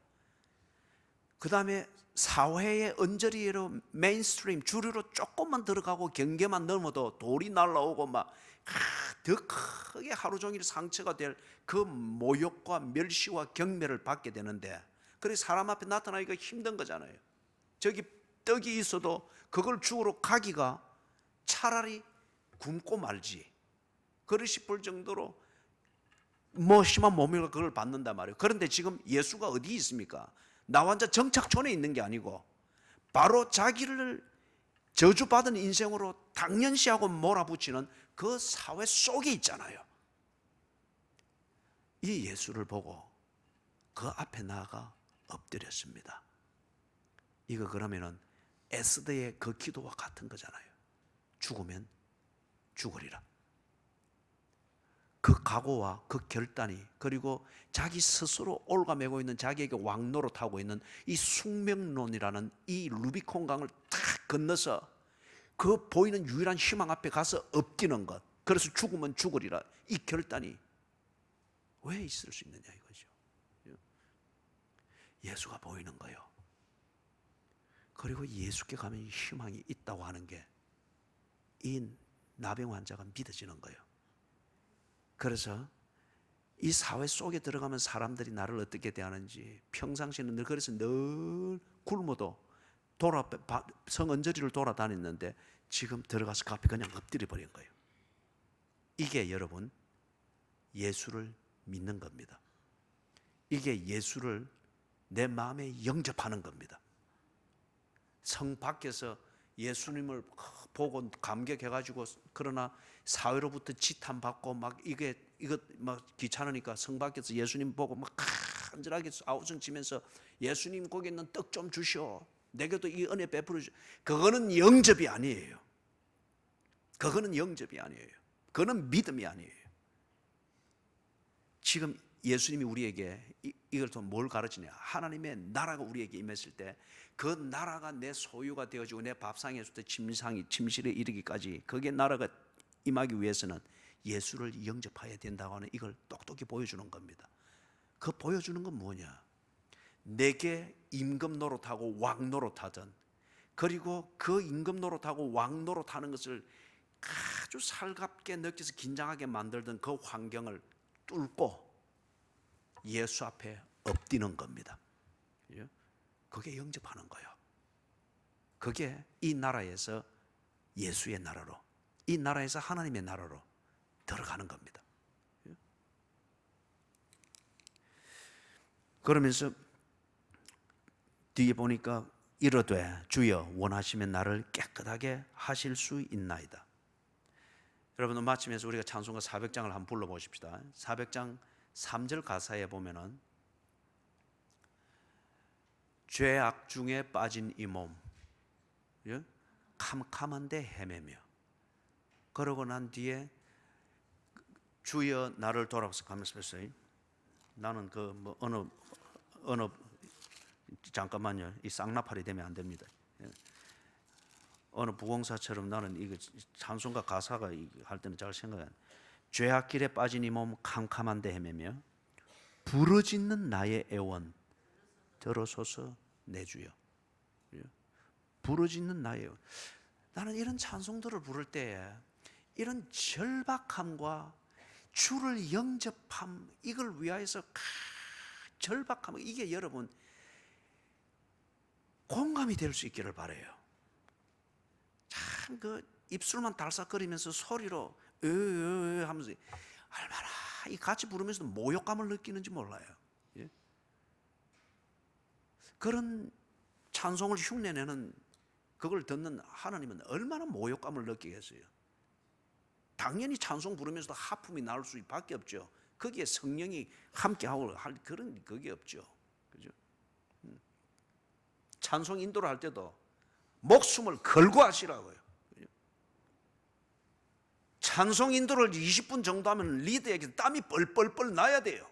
그 다음에 사회의 언저리로 메인스트림 주류로 조금만 들어가고 경계만 넘어도 돌이 날라오고 막 더 크게 하루 종일 상처가 될 그 모욕과 멸시와 경멸을 받게 되는데, 그래서 사람 앞에 나타나기가 힘든 거잖아요. 저기 떡이 있어도 그걸 주우러 가기가 차라리 굶고 말지 그러 싶을 정도로 심한 모멸과 그걸 받는단 말이에요. 그런데 지금 예수가 어디 있습니까? 나 혼자 정착촌에 있는 게 아니고 바로 자기를 저주받은 인생으로 당연시하고 몰아붙이는 그 사회 속에 있잖아요. 이 예수를 보고 그 앞에 나아가 엎드렸습니다. 이거 그러면은 에스더의 그 기도와 같은 거잖아요. 죽으면 죽으리라. 그 각오와 그 결단이, 그리고 자기 스스로 올가매고 있는 자기에게 왕노릇하고 있는 이 숙명론이라는 이 루비콘 강을 탁 건너서 그 보이는 유일한 희망 앞에 가서 엎드는 것, 그래서 죽으면 죽으리라, 이 결단이 왜 있을 수 있느냐 이거죠. 예수가 보이는 거예요. 그리고 예수께 가면 희망이 있다고 하는 게 이 나병 환자가 믿어지는 거예요. 그래서 이 사회 속에 들어가면 사람들이 나를 어떻게 대하는지 평상시에는 늘 그래서 늘 굶어도 성언저리를 돌아다녔는데 지금 들어가서 그 앞에 그냥 엎드려 버린 거예요. 이게 여러분 예수를 믿는 겁니다. 이게 예수를 내 마음에 영접하는 겁니다. 성 밖에서 예수님을 보고 감격해가지고, 그러나 사회로부터 지탄받고 막 이거 막 귀찮으니까 성 밖에서 예수님 보고 막 간절하게 아우성 치면서 예수님 거기 있는 떡 좀 주시오, 내게도 이 은혜 베풀어 주시오. 그거는 영접이 아니에요. 그거는 영접이 아니에요. 그거는 믿음이 아니에요. 지금 예수님이 우리에게 이걸 또 뭘 가르치냐? 하나님의 나라가 우리에게 임했을 때 그 나라가 내 소유가 되어지고 내 밥상에 있을 때 침실에 이르기까지 그게 나라가 임하기 위해서는 예수를 영접해야 된다고 하는 이걸 똑똑히 보여주는 겁니다. 그 보여주는 건 뭐냐? 내게 임금 노릇하고 왕 노릇하던, 그리고 그 임금 노릇하고 왕 노릇하는 것을 아주 살갑게 느껴서 긴장하게 만들던 그 환경을 뚫고 예수 앞에 엎드는 겁니다. 그게 영접하는 거예요. 그게 이 나라에서 예수의 나라로, 이 나라에서 하나님의 나라로 들어가는 겁니다. 그러면서 뒤에 보니까 이르되 주여 원하시면 나를 깨끗하게 하실 수 있나이다. 여러분, 마침에서 우리가 찬송가 400장을 한번 불러보십시다. 400장 3절 가사에 보면은 죄악 중에 빠진 이 몸, 캄캄한데 헤매며, 그러고 난 뒤에 주여 나를 돌아서 가면서 했어요. 나는 어느 잠깐만요. 이 쌍나팔이 되면 안 됩니다. 어느 부공사처럼 나는 이거 찬송가 가사가 할 때는 잘 생각해. 죄악길에 빠진 이 몸 캄캄한데 헤매며 부르짖는 나의 애원 들어서서 내 주여. 부르짖는 나의 애원. 나는 이런 찬송들을 부를 때 이런 절박함과 주를 영접함, 이걸 위하여서 절박함, 이게 여러분 공감이 될 수 있기를 바라요. 참 그 입술만 달싹거리면서 소리로 하면서 얼마나 이 같이 부르면서도 모욕감을 느끼는지 몰라요. 그런 찬송을 흉내내는 그걸 듣는 하나님은 얼마나 모욕감을 느끼겠어요. 당연히 찬송 부르면서도 하품이 나올 수밖에 없죠. 거기에 성령이 함께하고 할 그런 그게 없죠. 그죠? 찬송 인도를 할 때도 목숨을 걸고 하시라고요. 그죠? 찬송 인도를 20분 정도 하면 리더에게 땀이 뻘뻘뻘 나야 돼요.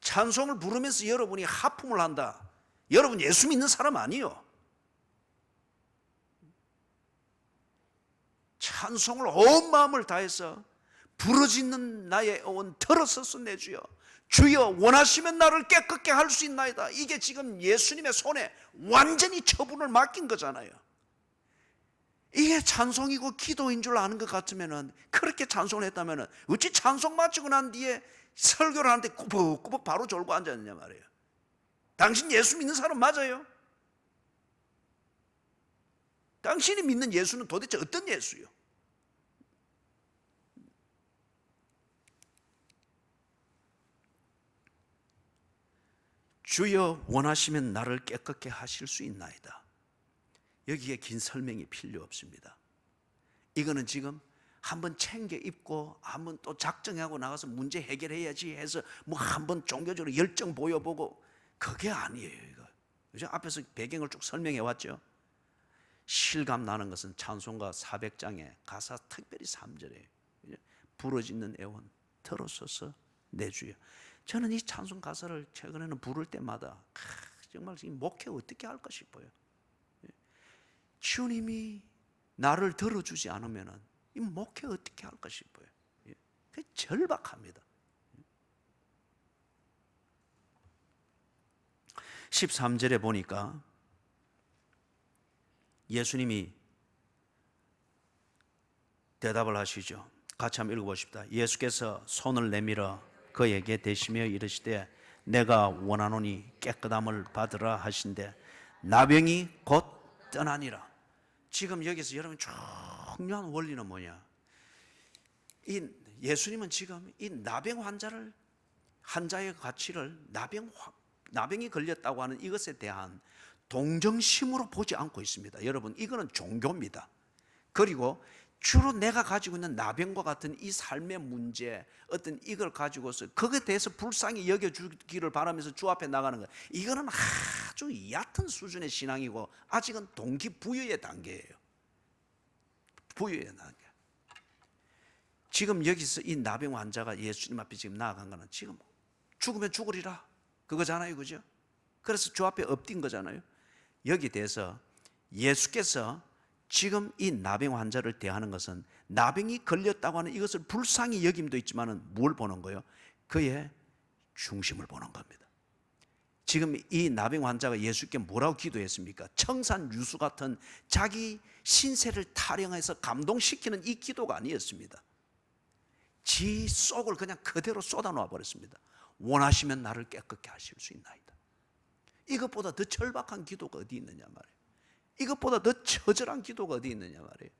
찬송을 부르면서 여러분이 하품을 한다. 여러분 예수 믿는 사람 아니에요. 찬송을 온 마음을 다해서 부르짖는 나의 온 들어서서 내 주여, 주여 원하시면 나를 깨끗게 할 수 있나이다. 이게 지금 예수님의 손에 완전히 처분을 맡긴 거잖아요. 이게 찬송이고 기도인 줄 아는 것 같으면은, 그렇게 찬송을 했다면은 어찌 찬송 마치고 난 뒤에 설교를 하는데 꾸벅꾸벅 바로 졸고 앉았느냐 말이에요. 당신 예수 믿는 사람 맞아요? 당신이 믿는 예수는 도대체 어떤 예수요? 주여 원하시면 나를 깨끗게 하실 수 있나이다. 여기에 긴 설명이 필요 없습니다. 이거는 지금 한번 챙겨 입고 한번 또 작정하고 나가서 문제 해결해야지 해서 뭐 한번 종교적으로 열정 보여보고 그게 아니에요. 이거. 그죠? 앞에서 배경을 쭉 설명해 왔죠. 실감 나는 것은 찬송가 400장의 가사 특별히 3절에 부르짖는 애원 들어서서 내 주여. 저는 이 찬송 가사를 최근에는 부를 때마다 정말 이 목회 어떻게 할까 싶어요. 주님이 나를 들어주지 않으면 이 목회 어떻게 할까 싶어요. 그 절박합니다. 13절에 보니까 예수님이 대답을 하시죠. 같이 한번 읽어보십시다. 예수께서 손을 내밀어 그에게 대시며 이르시되 내가 원하노니 깨끗함을 받으라 하신대 나병이 곧 떠나니라. 지금 여기서 여러분 중요한 원리는 뭐냐? 이 예수님은 지금 이 나병 환자의 가치를 나병이 걸렸다고 하는 이것에 대한 동정심으로 보지 않고 있습니다. 여러분 이거는 종교입니다. 그리고 주로 내가 가지고 있는 나병과 같은 이 삶의 문제, 어떤 이걸 가지고서 거기에 대해서 불쌍히 여겨주기를 바라면서 주 앞에 나가는 것, 이거는 아주 얕은 수준의 신앙이고 아직은 동기부여의 단계예요. 부여의 단계. 지금 여기서 이 나병 환자가 예수님 앞에 지금 나아간 거는 지금 죽으면 죽으리라 그거잖아요, 그죠? 그래서 주 앞에 엎딘 거잖아요. 여기 대해서 예수께서 지금 이 나병 환자를 대하는 것은 나병이 걸렸다고 하는 이것을 불쌍히 여김도 있지만은 뭘 보는 거예요? 그의 중심을 보는 겁니다. 지금 이 나병 환자가 예수께 뭐라고 기도했습니까? 청산 유수 같은 자기 신세를 타령해서 감동시키는 이 기도가 아니었습니다. 지 속을 그냥 그대로 쏟아놓아 버렸습니다. 원하시면 나를 깨끗게 하실 수 있나이다. 이것보다 더 절박한 기도가 어디 있느냐 말이에요. 이것보다 더 처절한 기도가 어디 있느냐 말이에요.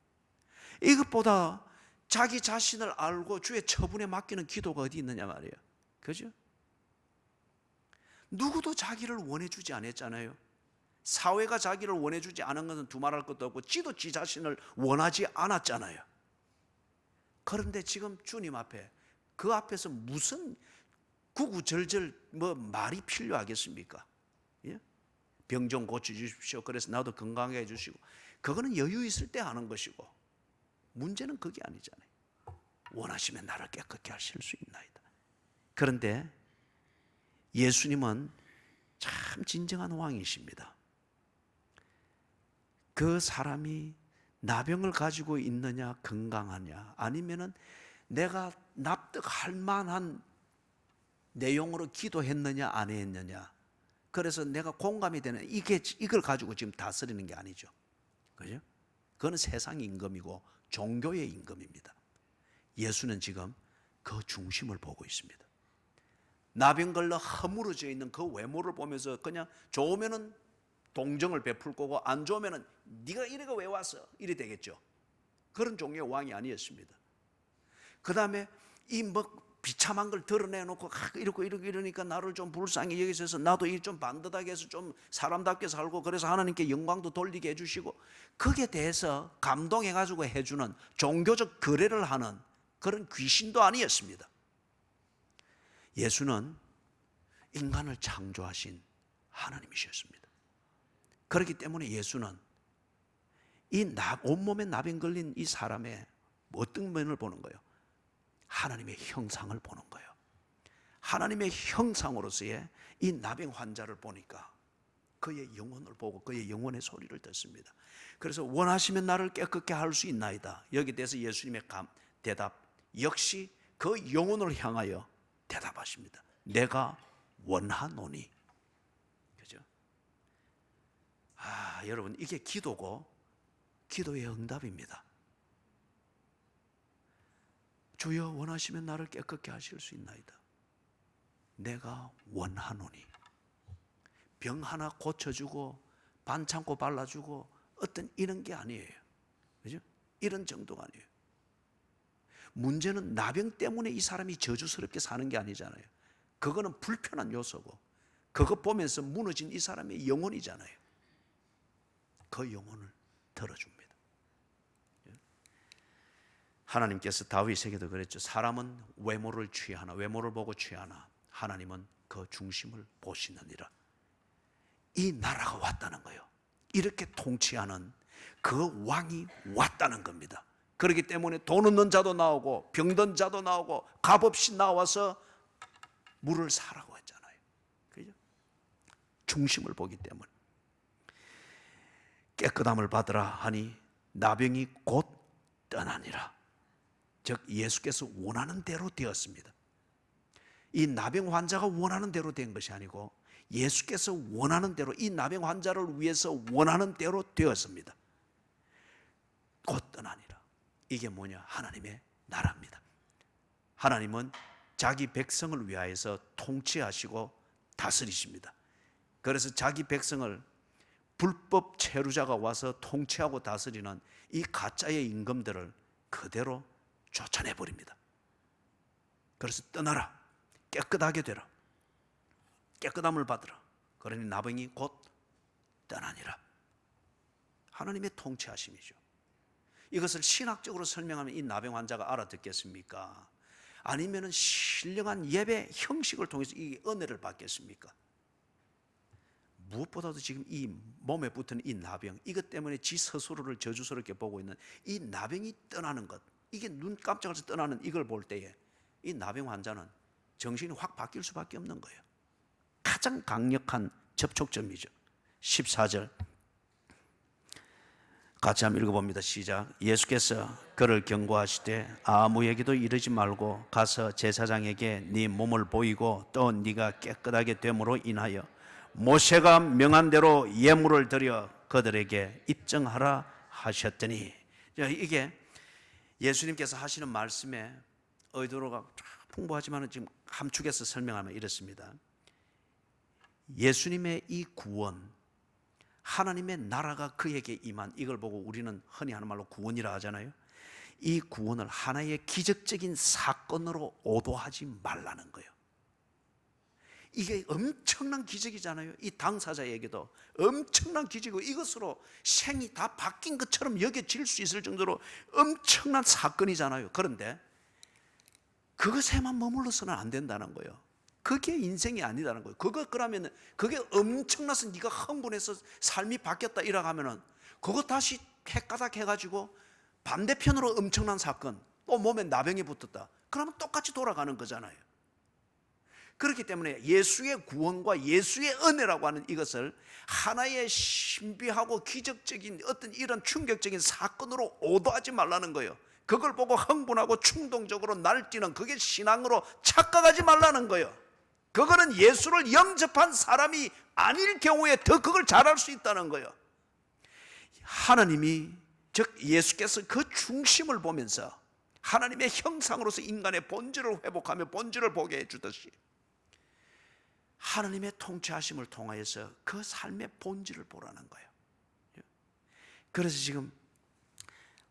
이것보다 자기 자신을 알고 주의 처분에 맡기는 기도가 어디 있느냐 말이에요. 그죠? 누구도 자기를 원해주지 않았잖아요. 사회가 자기를 원해주지 않은 것은 두말할 것도 없고 지도 지 자신을 원하지 않았잖아요. 그런데 지금 주님 앞에 그 앞에서 무슨 구구절절 말이 필요하겠습니까? 예? 병 좀 고쳐주십시오. 그래서 나도 건강하게 해주시고, 그거는 여유 있을 때 하는 것이고, 문제는 그게 아니잖아요. 원하시면 나를 깨끗게 하실 수 있나이다. 그런데 예수님은 참 진정한 왕이십니다. 그 사람이 나병을 가지고 있느냐, 건강하냐, 아니면은 내가 납득할 만한 내용으로 기도했느냐, 안 했느냐, 그래서 내가 공감이 되는 이걸 가지고 지금 다스리는 게 아니죠. 그죠? 그건 세상 임금이고 종교의 임금입니다. 예수는 지금 그 중심을 보고 있습니다. 나병 걸려 허물어져 있는 그 외모를 보면서 그냥 좋으면은 동정을 베풀 거고 안 좋으면은 네가 이래가 왜 왔어? 이래 되겠죠. 그런 종류의 왕이 아니었습니다. 그 다음에 비참한 걸 드러내놓고 이러니까 나를 좀 불쌍히 여기셔서 나도 이 좀 반듯하게 해서 좀 사람답게 살고 그래서 하나님께 영광도 돌리게 해주시고 거기에 대해서 감동해가지고 해주는 종교적 거래를 하는 그런 귀신도 아니었습니다. 예수는 인간을 창조하신 하나님이셨습니다. 그렇기 때문에 예수는 이 온몸에 나병 걸린 이 사람의 어떤 면을 보는 거예요? 하나님의 형상을 보는 거예요. 하나님의 형상으로서의 이 나병 환자를 보니까 그의 영혼을 보고 그의 영혼의 소리를 듣습니다. 그래서 원하시면 나를 깨끗게 할 수 있나이다. 여기에 대해서 예수님의 대답 역시 그 영혼을 향하여 대답하십니다. 내가 원하노니. 그죠? 여러분 이게 기도고 기도의 응답입니다. 주여 원하시면 나를 깨끗게 하실 수 있나이다. 내가 원하노니. 병 하나 고쳐주고 반창고 발라주고 어떤 이런 게 아니에요. 그죠? 이런 정도가 아니에요. 문제는 나병 때문에 이 사람이 저주스럽게 사는 게 아니잖아요. 그거는 불편한 요소고 그거 보면서 무너진 이 사람의 영혼이잖아요. 그 영혼을 들어줍니다. 하나님께서 다윗에게도 그랬죠. 사람은 외모를 취하나 외모를 보고 취하나 하나님은 그 중심을 보시느니라. 이 나라가 왔다는 거예요. 이렇게 통치하는 그 왕이 왔다는 겁니다. 그렇기 때문에 돈 없는 자도 나오고 병든 자도 나오고 값없이 나와서 물을 사라고 했잖아요. 그죠? 중심을 보기 때문에. 깨끗함을 받으라 하니 나병이 곧 떠나니라. 즉 예수께서 원하는 대로 되었습니다. 이 나병 환자가 원하는 대로 된 것이 아니고 예수께서 원하는 대로 이 나병 환자를 위해서 원하는 대로 되었습니다. 곧 떠나니라. 이게 뭐냐? 하나님의 나라입니다. 하나님은 자기 백성을 위하여서 통치하시고 다스리십니다. 그래서 자기 백성을 불법 체류자가 와서 통치하고 다스리는 이 가짜의 임금들을 그대로 쫓아내버립니다. 그래서 떠나라. 깨끗하게 되라. 깨끗함을 받으라. 그러니 나병이 곧 떠나니라. 하나님의 통치하심이죠. 이것을 신학적으로 설명하면 이 나병 환자가 알아듣겠습니까? 아니면 신령한 예배 형식을 통해서 이 은혜를 받겠습니까? 무엇보다도 지금 이 몸에 붙은 이 나병, 이것 때문에 지 스스로를 저주스럽게 보고 있는 이 나병이 떠나는 것, 이게 눈 깜짝해서 떠나는 이걸 볼 때에 이 나병 환자는 정신이 확 바뀔 수밖에 없는 거예요. 가장 강력한 접촉점이죠. 14절 같이 한번 읽어봅니다. 시작. 예수께서 그를 경고하시되 아무에게도 이르지 말고 가서 제사장에게 네 몸을 보이고 또 네가 깨끗하게 됨으로 인하여 모세가 명한 대로 예물을 드려 그들에게 입증하라 하셨더니, 이게 예수님께서 하시는 말씀에 의도가 풍부하지만 지금 함축해서 설명하면 이렇습니다. 예수님의 이 구원, 하나님의 나라가 그에게 임한, 이걸 보고 우리는 흔히 하는 말로 구원이라 하잖아요. 이 구원을 하나의 기적적인 사건으로 오도하지 말라는 거예요. 이게 엄청난 기적이잖아요. 이 당사자에게도 엄청난 기적이고 이것으로 생이 다 바뀐 것처럼 여겨질 수 있을 정도로 엄청난 사건이잖아요. 그런데 그것에만 머물러서는 안 된다는 거예요. 그게 인생이 아니다는 거예요. 그러면 그게 엄청나서 네가 흥분해서 삶이 바뀌었다 이라고 하면은 그거 다시 헷가닥 해가지고 반대편으로 엄청난 사건, 또 몸에 나병이 붙었다. 그러면 똑같이 돌아가는 거잖아요. 그렇기 때문에 예수의 구원과 예수의 은혜라고 하는 이것을 하나의 신비하고 기적적인 어떤 이런 충격적인 사건으로 오도하지 말라는 거예요. 그걸 보고 흥분하고 충동적으로 날뛰는 그게 신앙으로 착각하지 말라는 거예요. 그거는 예수를 영접한 사람이 아닐 경우에 더 그걸 잘할 수 있다는 거예요. 하나님이, 즉 예수께서 그 중심을 보면서 하나님의 형상으로서 인간의 본질을 회복하며 본질을 보게 해주듯이 하나님의 통치하심을 통하여서 그 삶의 본질을 보라는 거예요. 그래서 지금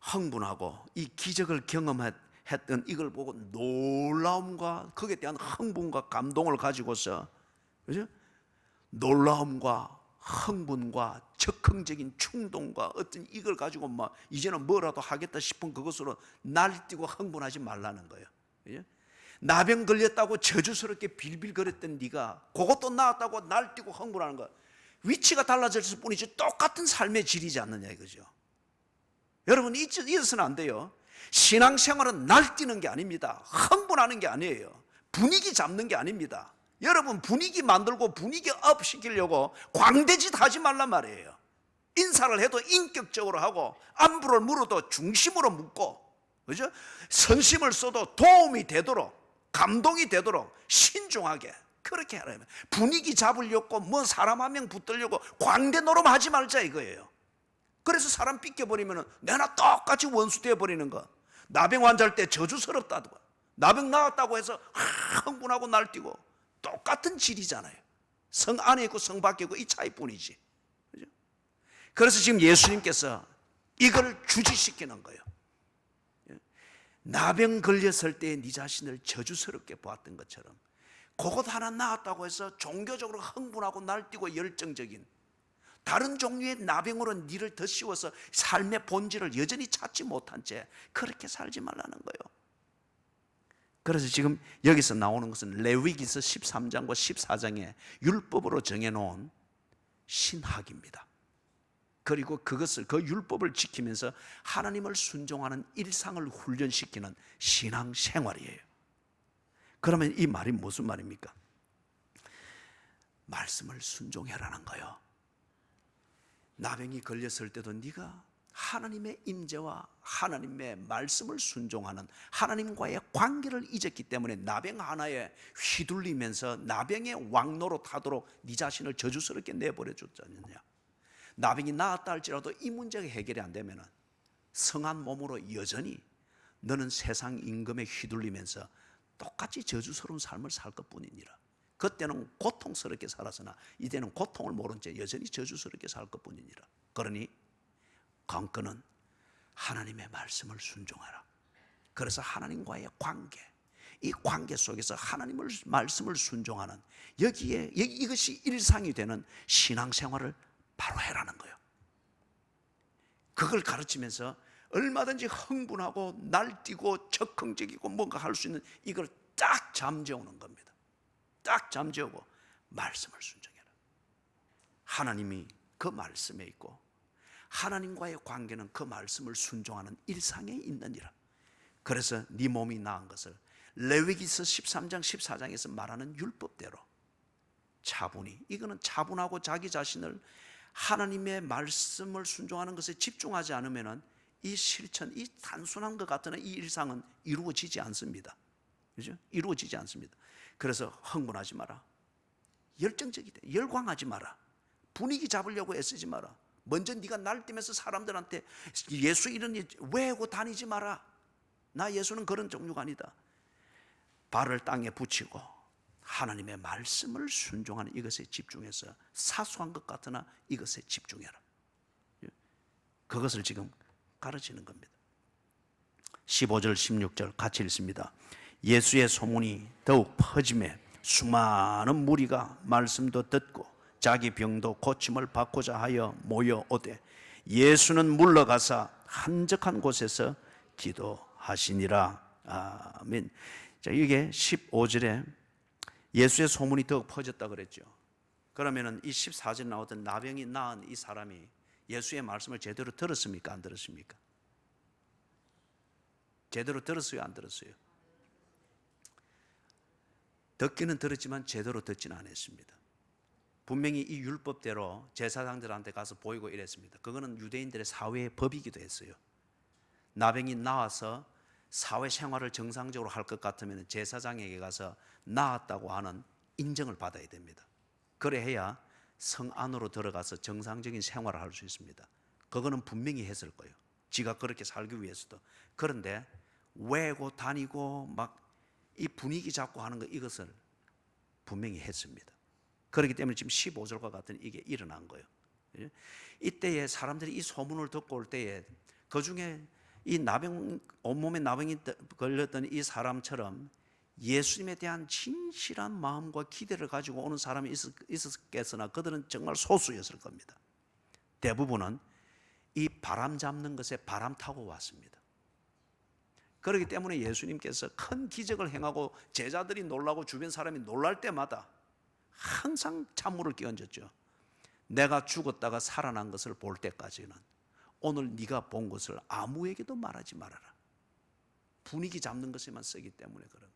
흥분하고 이 기적을 했던 이걸 보고 놀라움과 거기에 대한 흥분과 감동을 가지고서, 그죠? 놀라움과 흥분과 적극적인 충동과 어떤 이걸 가지고 막 이제는 뭐라도 하겠다 싶은 그것으로 날뛰고 흥분하지 말라는 거예요. 그죠? 나병 걸렸다고 저주스럽게 빌빌거렸던 네가 그것도 나았다고 날뛰고 흥분하는 거, 위치가 달라졌을 뿐이지 똑같은 삶의 질이지 않느냐 이거죠. 여러분 잊어서는 안 돼요. 신앙생활은 날뛰는 게 아닙니다. 흥분하는 게 아니에요. 분위기 잡는 게 아닙니다. 여러분 분위기 만들고 분위기 업 시키려고 광대짓 하지 말란 말이에요. 인사를 해도 인격적으로 하고 안부를 물어도 중심으로 묻고, 그죠? 선심을 써도 도움이 되도록, 감동이 되도록 신중하게 그렇게 하라면, 분위기 잡으려고 뭐 사람 한 명 붙들려고 광대 노름 하지 말자 이거예요. 그래서 사람 삐껴버리면 내나 똑같이 원수 되어버리는 거. 나병 환자할 때 저주스럽다고, 나병 나왔다고 해서 흥분하고 날뛰고 똑같은 질이잖아요. 성 안에 있고 성 밖에 있고 이 차이뿐이지. 그죠? 그래서 지금 예수님께서 이걸 주지시키는 거예요. 나병 걸렸을 때 네 자신을 저주스럽게 보았던 것처럼 그것 하나 나았다고 해서 종교적으로 흥분하고 날뛰고 열정적인 다른 종류의 나병으로 니를 더 씌워서 삶의 본질을 여전히 찾지 못한 채 그렇게 살지 말라는 거예요. 그래서 지금 여기서 나오는 것은 레위기서 13장과 14장에 율법으로 정해놓은 신학입니다. 그리고 그것을, 그 율법을 지키면서 하나님을 순종하는 일상을 훈련시키는 신앙생활이에요. 그러면 이 말이 무슨 말입니까? 말씀을 순종해라는 거예요. 나병이 걸렸을 때도 네가 하나님의 임재와 하나님의 말씀을 순종하는 하나님과의 관계를 잊었기 때문에 나병 하나에 휘둘리면서 나병의 왕노로 타도록 네 자신을 저주스럽게 내버려 줬지 않느냐. 나병이 나았다 할지라도 이 문제가 해결이 안 되면 성한 몸으로 여전히 너는 세상 임금에 휘둘리면서 똑같이 저주스러운 삶을 살 것뿐이니라. 그때는 고통스럽게 살았으나 이제는 고통을 모른 채 여전히 저주스럽게 살 것뿐이니라. 그러니 관건은 하나님의 말씀을 순종하라. 그래서 하나님과의 관계, 이 관계 속에서 하나님의 말씀을 순종하는 여기에 이것이 일상이 되는 신앙생활을 바로 해라는 거예요. 그걸 가르치면서 얼마든지 흥분하고 날뛰고 적극적이고 뭔가 할 수 있는 이걸 딱 잠재우는 겁니다. 딱 잠재우고 말씀을 순종해라. 하나님이 그 말씀에 있고 하나님과의 관계는 그 말씀을 순종하는 일상에 있느니라. 그래서 네 몸이 나은 것을 레위기서 13장 14장에서 말하는 율법대로 차분히, 이거는 차분하고 자기 자신을 하나님의 말씀을 순종하는 것에 집중하지 않으면 이 실천, 이 단순한 것 같은 이 일상은 이루어지지 않습니다. 그죠? 이루어지지 않습니다. 그래서 흥분하지 마라. 열정적이 돼. 열광하지 마라. 분위기 잡으려고 애쓰지 마라. 먼저 네가 날뛰면서 사람들한테 예수 이름이 외우고 다니지 마라. 나 예수는 그런 종류가 아니다. 발을 땅에 붙이고 하나님의 말씀을 순종하는 이것에 집중해서 사소한 것 같으나 이것에 집중해라. 그것을 지금 가르치는 겁니다. 15절 16절 같이 읽습니다. 예수의 소문이 더욱 퍼짐에 수많은 무리가 말씀도 듣고 자기 병도 고침을 받고자 하여 모여오되 예수는 물러가사 한적한 곳에서 기도하시니라. 아멘. 자, 이게 15절에 예수의 소문이 더욱 퍼졌다 그랬죠. 그러면은 이 14절에 나오던 나병이 나은 이 사람이 예수의 말씀을 제대로 들었습니까? 안 들었습니까? 제대로 들었어요? 안 들었어요? 듣기는 들었지만 제대로 듣지는 않았습니다. 분명히 이 율법대로 제사장들한테 가서 보이고 이랬습니다. 그거는 유대인들의 사회의 법이기도 했어요. 나병이 나와서 사회생활을 정상적으로 할 것 같으면 제사장에게 가서 나았다고 하는 인정을 받아야 됩니다. 그래야 성 안으로 들어가서 정상적인 생활을 할 수 있습니다. 그거는 분명히 했을 거예요. 지가 그렇게 살기 위해서도. 그런데 외고 다니고 막 이 분위기 잡고 하는 거, 이것을 분명히 했습니다. 그렇기 때문에 지금 15절과 같은 이게 일어난 거예요. 이때에 사람들이 이 소문을 듣고 올 때에 그 중에 이 온몸에 나병이 걸렸던 이 사람처럼 예수님에 대한 진실한 마음과 기대를 가지고 오는 사람이 있었겠으나 그들은 정말 소수였을 겁니다. 대부분은 이 바람 잡는 것에 바람 타고 왔습니다. 그렇기 때문에 예수님께서 큰 기적을 행하고 제자들이 놀라고 주변 사람이 놀랄 때마다 항상 찬물을 끼얹었죠. 내가 죽었다가 살아난 것을 볼 때까지는 오늘 네가 본 것을 아무에게도 말하지 말아라. 분위기 잡는 것에만 쓰기 때문에 그런 거예요.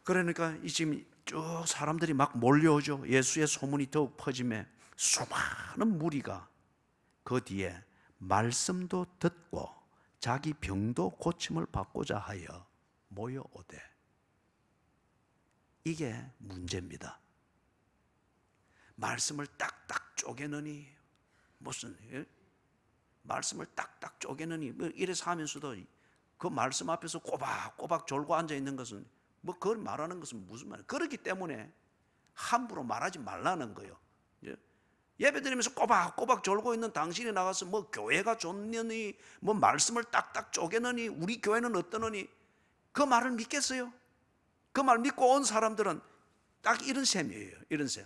그러니까 지금 쭉 사람들이 막 몰려오죠. 예수의 소문이 더욱 퍼지며 수많은 무리가 그 뒤에 말씀도 듣고 자기 병도 고침을 받고자 하여 모여오되. 이게 문제입니다. 말씀을 딱딱 쪼개느니 무슨 말씀을 딱딱 쪼개느니 이래서 하면서도 그 말씀 앞에서 꼬박꼬박 졸고 앉아 있는 것은 그걸 말하는 것은 무슨 말이에요? 그렇기 때문에 함부로 말하지 말라는 거예요. 예배 드리면서 꼬박꼬박 졸고 있는 당신이 나가서 교회가 좋느니 말씀을 딱딱 쪼개느니 우리 교회는 어떠느니 그 말을 믿겠어요? 그 말 믿고 온 사람들은 딱 이런 셈이에요. 이런 셈.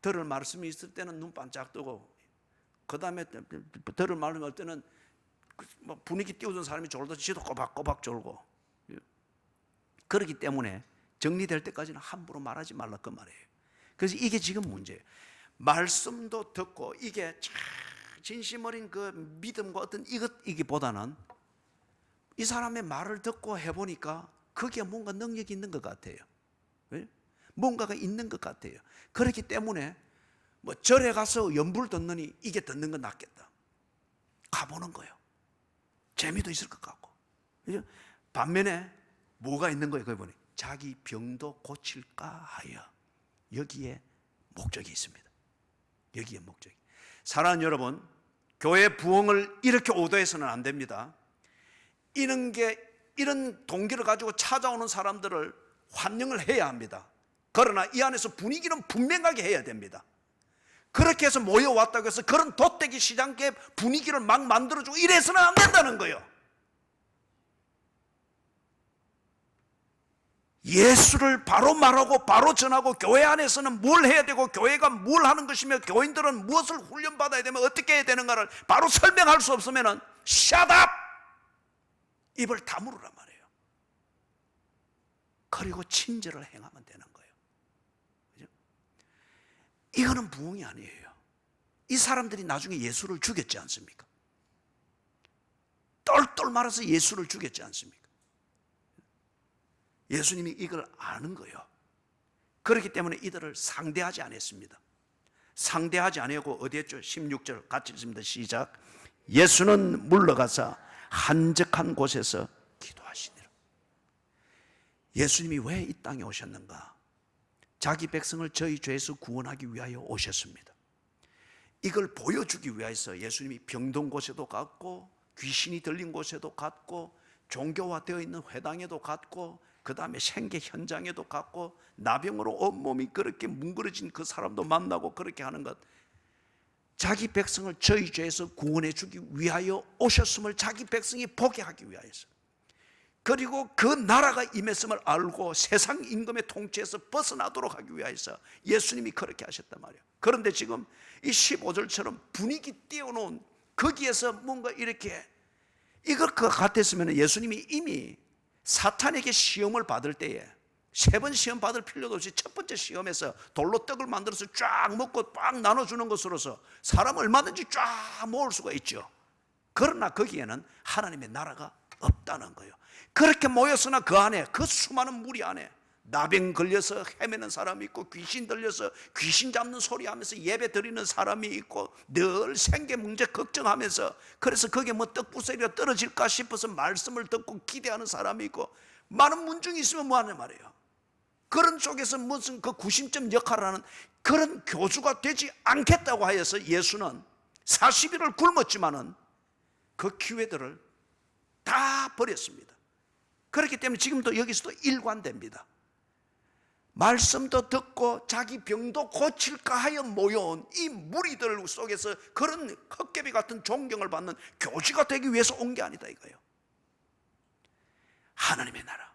들을 말씀이 있을 때는 눈 반짝 뜨고 그 다음에 들을 말씀이 올 때는 분위기 띄우던 사람이 졸도 지도 꼬박꼬박 졸고. 그렇기 때문에 정리될 때까지는 함부로 말하지 말라 그 말이에요. 그래서 이게 지금 문제예요. 말씀도 듣고 이게 진심 어린 그 믿음과 어떤 이기보다는 이 사람의 말을 듣고 해보니까 거기에 뭔가 능력이 있는 것 같아요. 뭔가가 있는 것 같아요. 그렇기 때문에 절에 가서 연불 듣느니 이게 듣는 건 낫겠다. 가보는 거예요. 재미도 있을 것 같고. 반면에 뭐가 있는 거예요? 거기 보니 자기 병도 고칠까 하여 여기에 목적이 있습니다. 여기에 목적이. 사랑하는 여러분, 교회 부흥을 이렇게 오도해서는 안 됩니다. 이런 동기를 가지고 찾아오는 사람들을 환영을 해야 합니다. 그러나 이 안에서 분위기는 분명하게 해야 됩니다. 그렇게 해서 모여왔다고 해서 그런 돗대기 시장계 분위기를 막 만들어주고 이래서는 안 된다는 거예요. 예수를 바로 말하고 바로 전하고 교회 안에서는 뭘 해야 되고 교회가 뭘 하는 것이며 교인들은 무엇을 훈련받아야 되면 어떻게 해야 되는가를 바로 설명할 수 없으면 shut up! 입을 다물으란 말이에요. 그리고 친절을 행하면 되는 거예요. 그죠? 이거는 부흥이 아니에요. 이 사람들이 나중에 예수를 죽였지 않습니까? 똘똘 말아서 예수를 죽였지 않습니까? 예수님이 이걸 아는 거예요. 그렇기 때문에 이들을 상대하지 않았습니다. 상대하지 아니하고 어디 했죠? 16절 같이 읽습니다. 시작. 예수는 물러가서 한적한 곳에서 기도하시니라. 예수님이 왜 이 땅에 오셨는가? 자기 백성을 저희 죄에서 구원하기 위하여 오셨습니다. 이걸 보여주기 위해서 예수님이 병든 곳에도 갔고 귀신이 들린 곳에도 갔고 종교화되어 있는 회당에도 갔고 그 다음에 생계 현장에도 갔고 나병으로 온몸이 그렇게 뭉그러진 그 사람도 만나고 그렇게 하는 것, 자기 백성을 저희 죄에서 구원해 주기 위하여 오셨음을 자기 백성이 보게 하기 위하여서, 그리고 그 나라가 임했음을 알고 세상 임금의 통치에서 벗어나도록 하기 위하여서 예수님이 그렇게 하셨단 말이에요. 그런데 지금 이 15절처럼 분위기 띄워놓은 거기에서 뭔가 이렇게 이걸 그 같았으면 예수님이 이미 사탄에게 시험을 받을 때에 3번 시험 받을 필요도 없이 첫 번째 시험에서 돌로 떡을 만들어서 쫙 먹고 꽉 나눠주는 것으로서 사람 얼마든지 쫙 모을 수가 있죠. 그러나 거기에는 하나님의 나라가 없다는 거예요. 그렇게 모였으나 그 안에, 그 수많은 무리 안에 나병 걸려서 헤매는 사람이 있고 귀신 들려서 귀신 잡는 소리 하면서 예배 드리는 사람이 있고 늘 생계 문제 걱정하면서, 그래서 거기에 떡 부스러기가 떨어질까 싶어서 말씀을 듣고 기대하는 사람이 있고 많은 문중이 있으면 뭐하냐 말이에요. 그런 쪽에서 무슨 그 구심점 역할을 하는 그런 교주가 되지 않겠다고 하여서 예수는 40일을 굶었지만은 그 기회들을 다 버렸습니다. 그렇기 때문에 지금도 여기서도 일관됩니다. 말씀도 듣고 자기 병도 고칠까 하여 모여온 이 무리들 속에서 그런 헛개비 같은 존경을 받는 교지가 되기 위해서 온 게 아니다 이거예요. 하나님의 나라,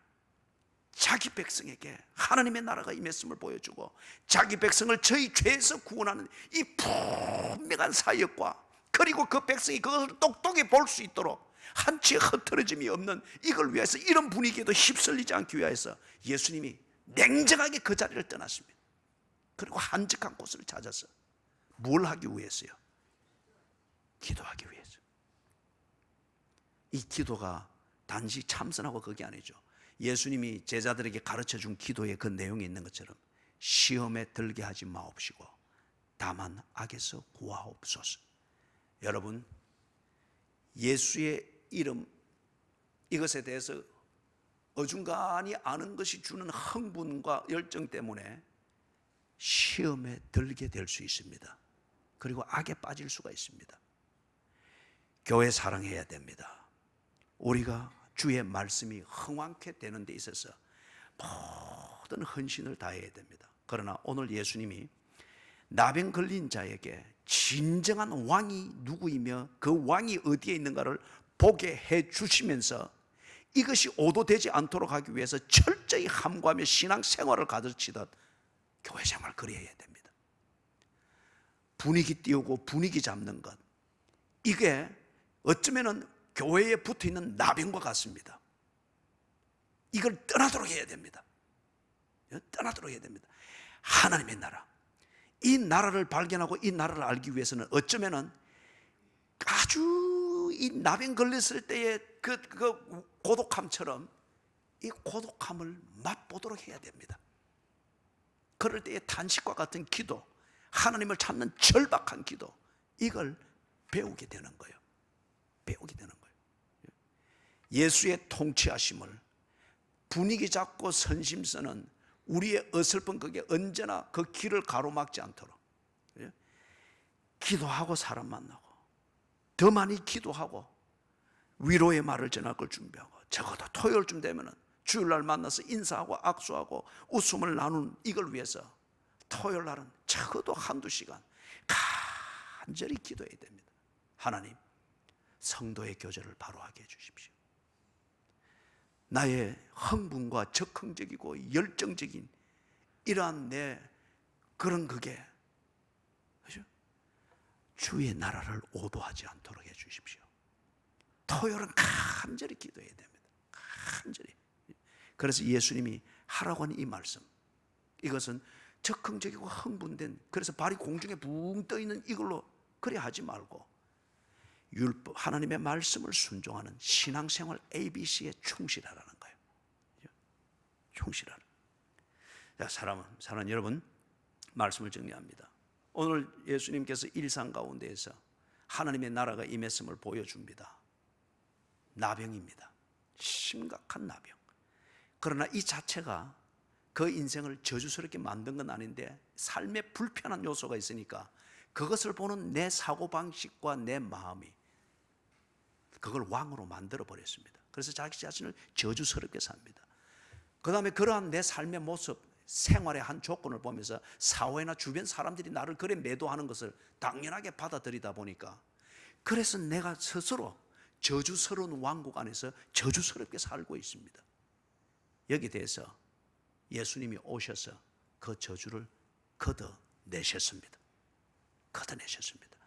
자기 백성에게 하나님의 나라가 임했음을 보여주고 자기 백성을 저희 죄에서 구원하는 이 분명한 사역과, 그리고 그 백성이 그것을 똑똑히 볼 수 있도록 한치의 흐트러짐이 없는 이걸 위해서, 이런 분위기에도 휩쓸리지 않기 위해서 예수님이 냉정하게 그 자리를 떠났습니다. 그리고 한적한 곳을 찾아서 뭘 하기 위해서요? 기도하기 위해서. 이 기도가 단지 참선하고 그게 아니죠. 예수님이 제자들에게 가르쳐준 기도의 그 내용이 있는 것처럼 시험에 들게 하지 마옵시고 다만 악에서 구하옵소서. 여러분, 예수의 이름, 이것에 대해서 어중간히 아는 것이 주는 흥분과 열정 때문에 시험에 들게 될 수 있습니다. 그리고 악에 빠질 수가 있습니다. 교회 사랑해야 됩니다. 우리가 주의 말씀이 흥왕케 되는 데 있어서 모든 헌신을 다해야 됩니다. 그러나 오늘 예수님이 나병 걸린 자에게 진정한 왕이 누구이며 그 왕이 어디에 있는가를 보게 해 주시면서 이것이 오도되지 않도록 하기 위해서 철저히 함구하며 신앙생활을 가르치듯 교회 생활 그래야 됩니다. 분위기 띄우고 분위기 잡는 것, 이게 어쩌면 교회에 붙어있는 나병과 같습니다. 이걸 떠나도록 해야 됩니다. 떠나도록 해야 됩니다. 하나님의 나라, 이 나라를 발견하고 이 나라를 알기 위해서는 어쩌면 아주 이 나병 걸렸을 때의 그 고독함처럼 이 고독함을 맛보도록 해야 됩니다. 그럴 때의 탄식과 같은 기도, 하나님을 찾는 절박한 기도, 이걸 배우게 되는 거예요. 배우게 되는 거예요. 예수의 통치하심을 분위기 잡고 선심 쓰는 우리의 어설픈 그게 언제나 그 길을 가로막지 않도록 기도하고 사람 만나고 더 많이 기도하고 위로의 말을 전할 걸 준비하고, 적어도 토요일쯤 되면은 주일날 만나서 인사하고 악수하고 웃음을 나누는 이걸 위해서 토요일 날은 적어도 한두 시간 간절히 기도해야 됩니다. 하나님, 성도의 교제를 바로 하게 해주십시오. 나의 흥분과 적흥적이고 열정적인 이러한 내 그런 그게 주의 나라를 오도하지 않도록 해주십시오. 토요일은 간절히 기도해야 됩니다. 간절히. 그래서 예수님이 하라고 하는 이 말씀, 이것은 적흥적이고 흥분된, 그래서 발이 공중에 붕 떠있는 이걸로 그래 하지 말고 율법, 하나님의 말씀을 순종하는 신앙생활 ABC에 충실하라는 거예요. 충실하라. 자, 사랑하는 여러분, 말씀을 정리합니다. 오늘 예수님께서 일상 가운데에서 하나님의 나라가 임했음을 보여줍니다. 나병입니다. 심각한 나병. 그러나 이 자체가 그 인생을 저주스럽게 만든 건 아닌데 삶에 불편한 요소가 있으니까 그것을 보는 내 사고방식과 내 마음이 그걸 왕으로 만들어 버렸습니다. 그래서 자기 자신을 저주스럽게 삽니다. 그 다음에 그러한 내 삶의 모습, 생활의 한 조건을 보면서 사회나 주변 사람들이 나를 그래 매도하는 것을 당연하게 받아들이다 보니까, 그래서 내가 스스로 저주스러운 왕국 안에서 저주스럽게 살고 있습니다. 여기에 대해서 예수님이 오셔서 그 저주를 걷어내셨습니다. 걷어내셨습니다.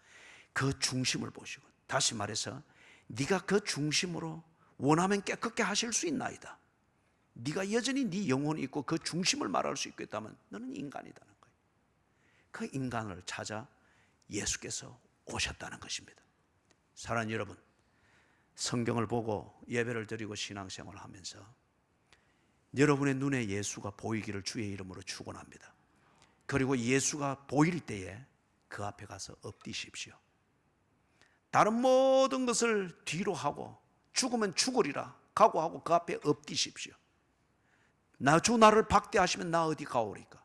그 중심을 보시고, 다시 말해서 네가 그 중심으로 원하면 깨끗게 하실 수 있나이다. 네가 여전히 네 영혼이 있고 그 중심을 말할 수 있겠다면 너는 인간이라는 거예요. 그 인간을 찾아 예수께서 오셨다는 것입니다. 사랑하는 여러분, 성경을 보고 예배를 드리고 신앙생활을 하면서 여러분의 눈에 예수가 보이기를 주의 이름으로 축원합니다. 그리고 예수가 보일 때에 그 앞에 가서 엎드십시오. 다른 모든 것을 뒤로 하고 죽으면 죽으리라 각오하고 그 앞에 엎드십시오. 주 나를 박대하시면 나 어디 가오리까?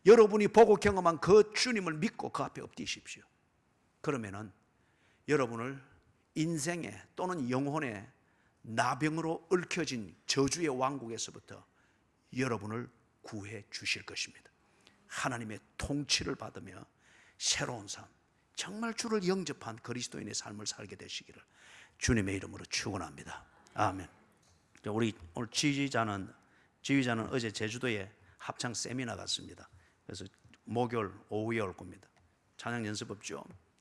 여러분이 보고 경험한 그 주님을 믿고 그 앞에 엎드십시오. 그러면은 여러분을 인생의 또는 영혼의 나병으로 얽혀진 저주의 왕국에서부터 여러분을 구해 주실 것입니다. 하나님의 통치를 받으며 새로운 삶, 정말 주를 영접한 그리스도인의 삶을 살게 되시기를 주님의 이름으로 축원합니다. 아멘. 우리 오늘 지휘자는 어제 제주도에 합창 세미나 갔습니다. 그래서 목요일 오후에 올 겁니다. 찬양 연습 없죠?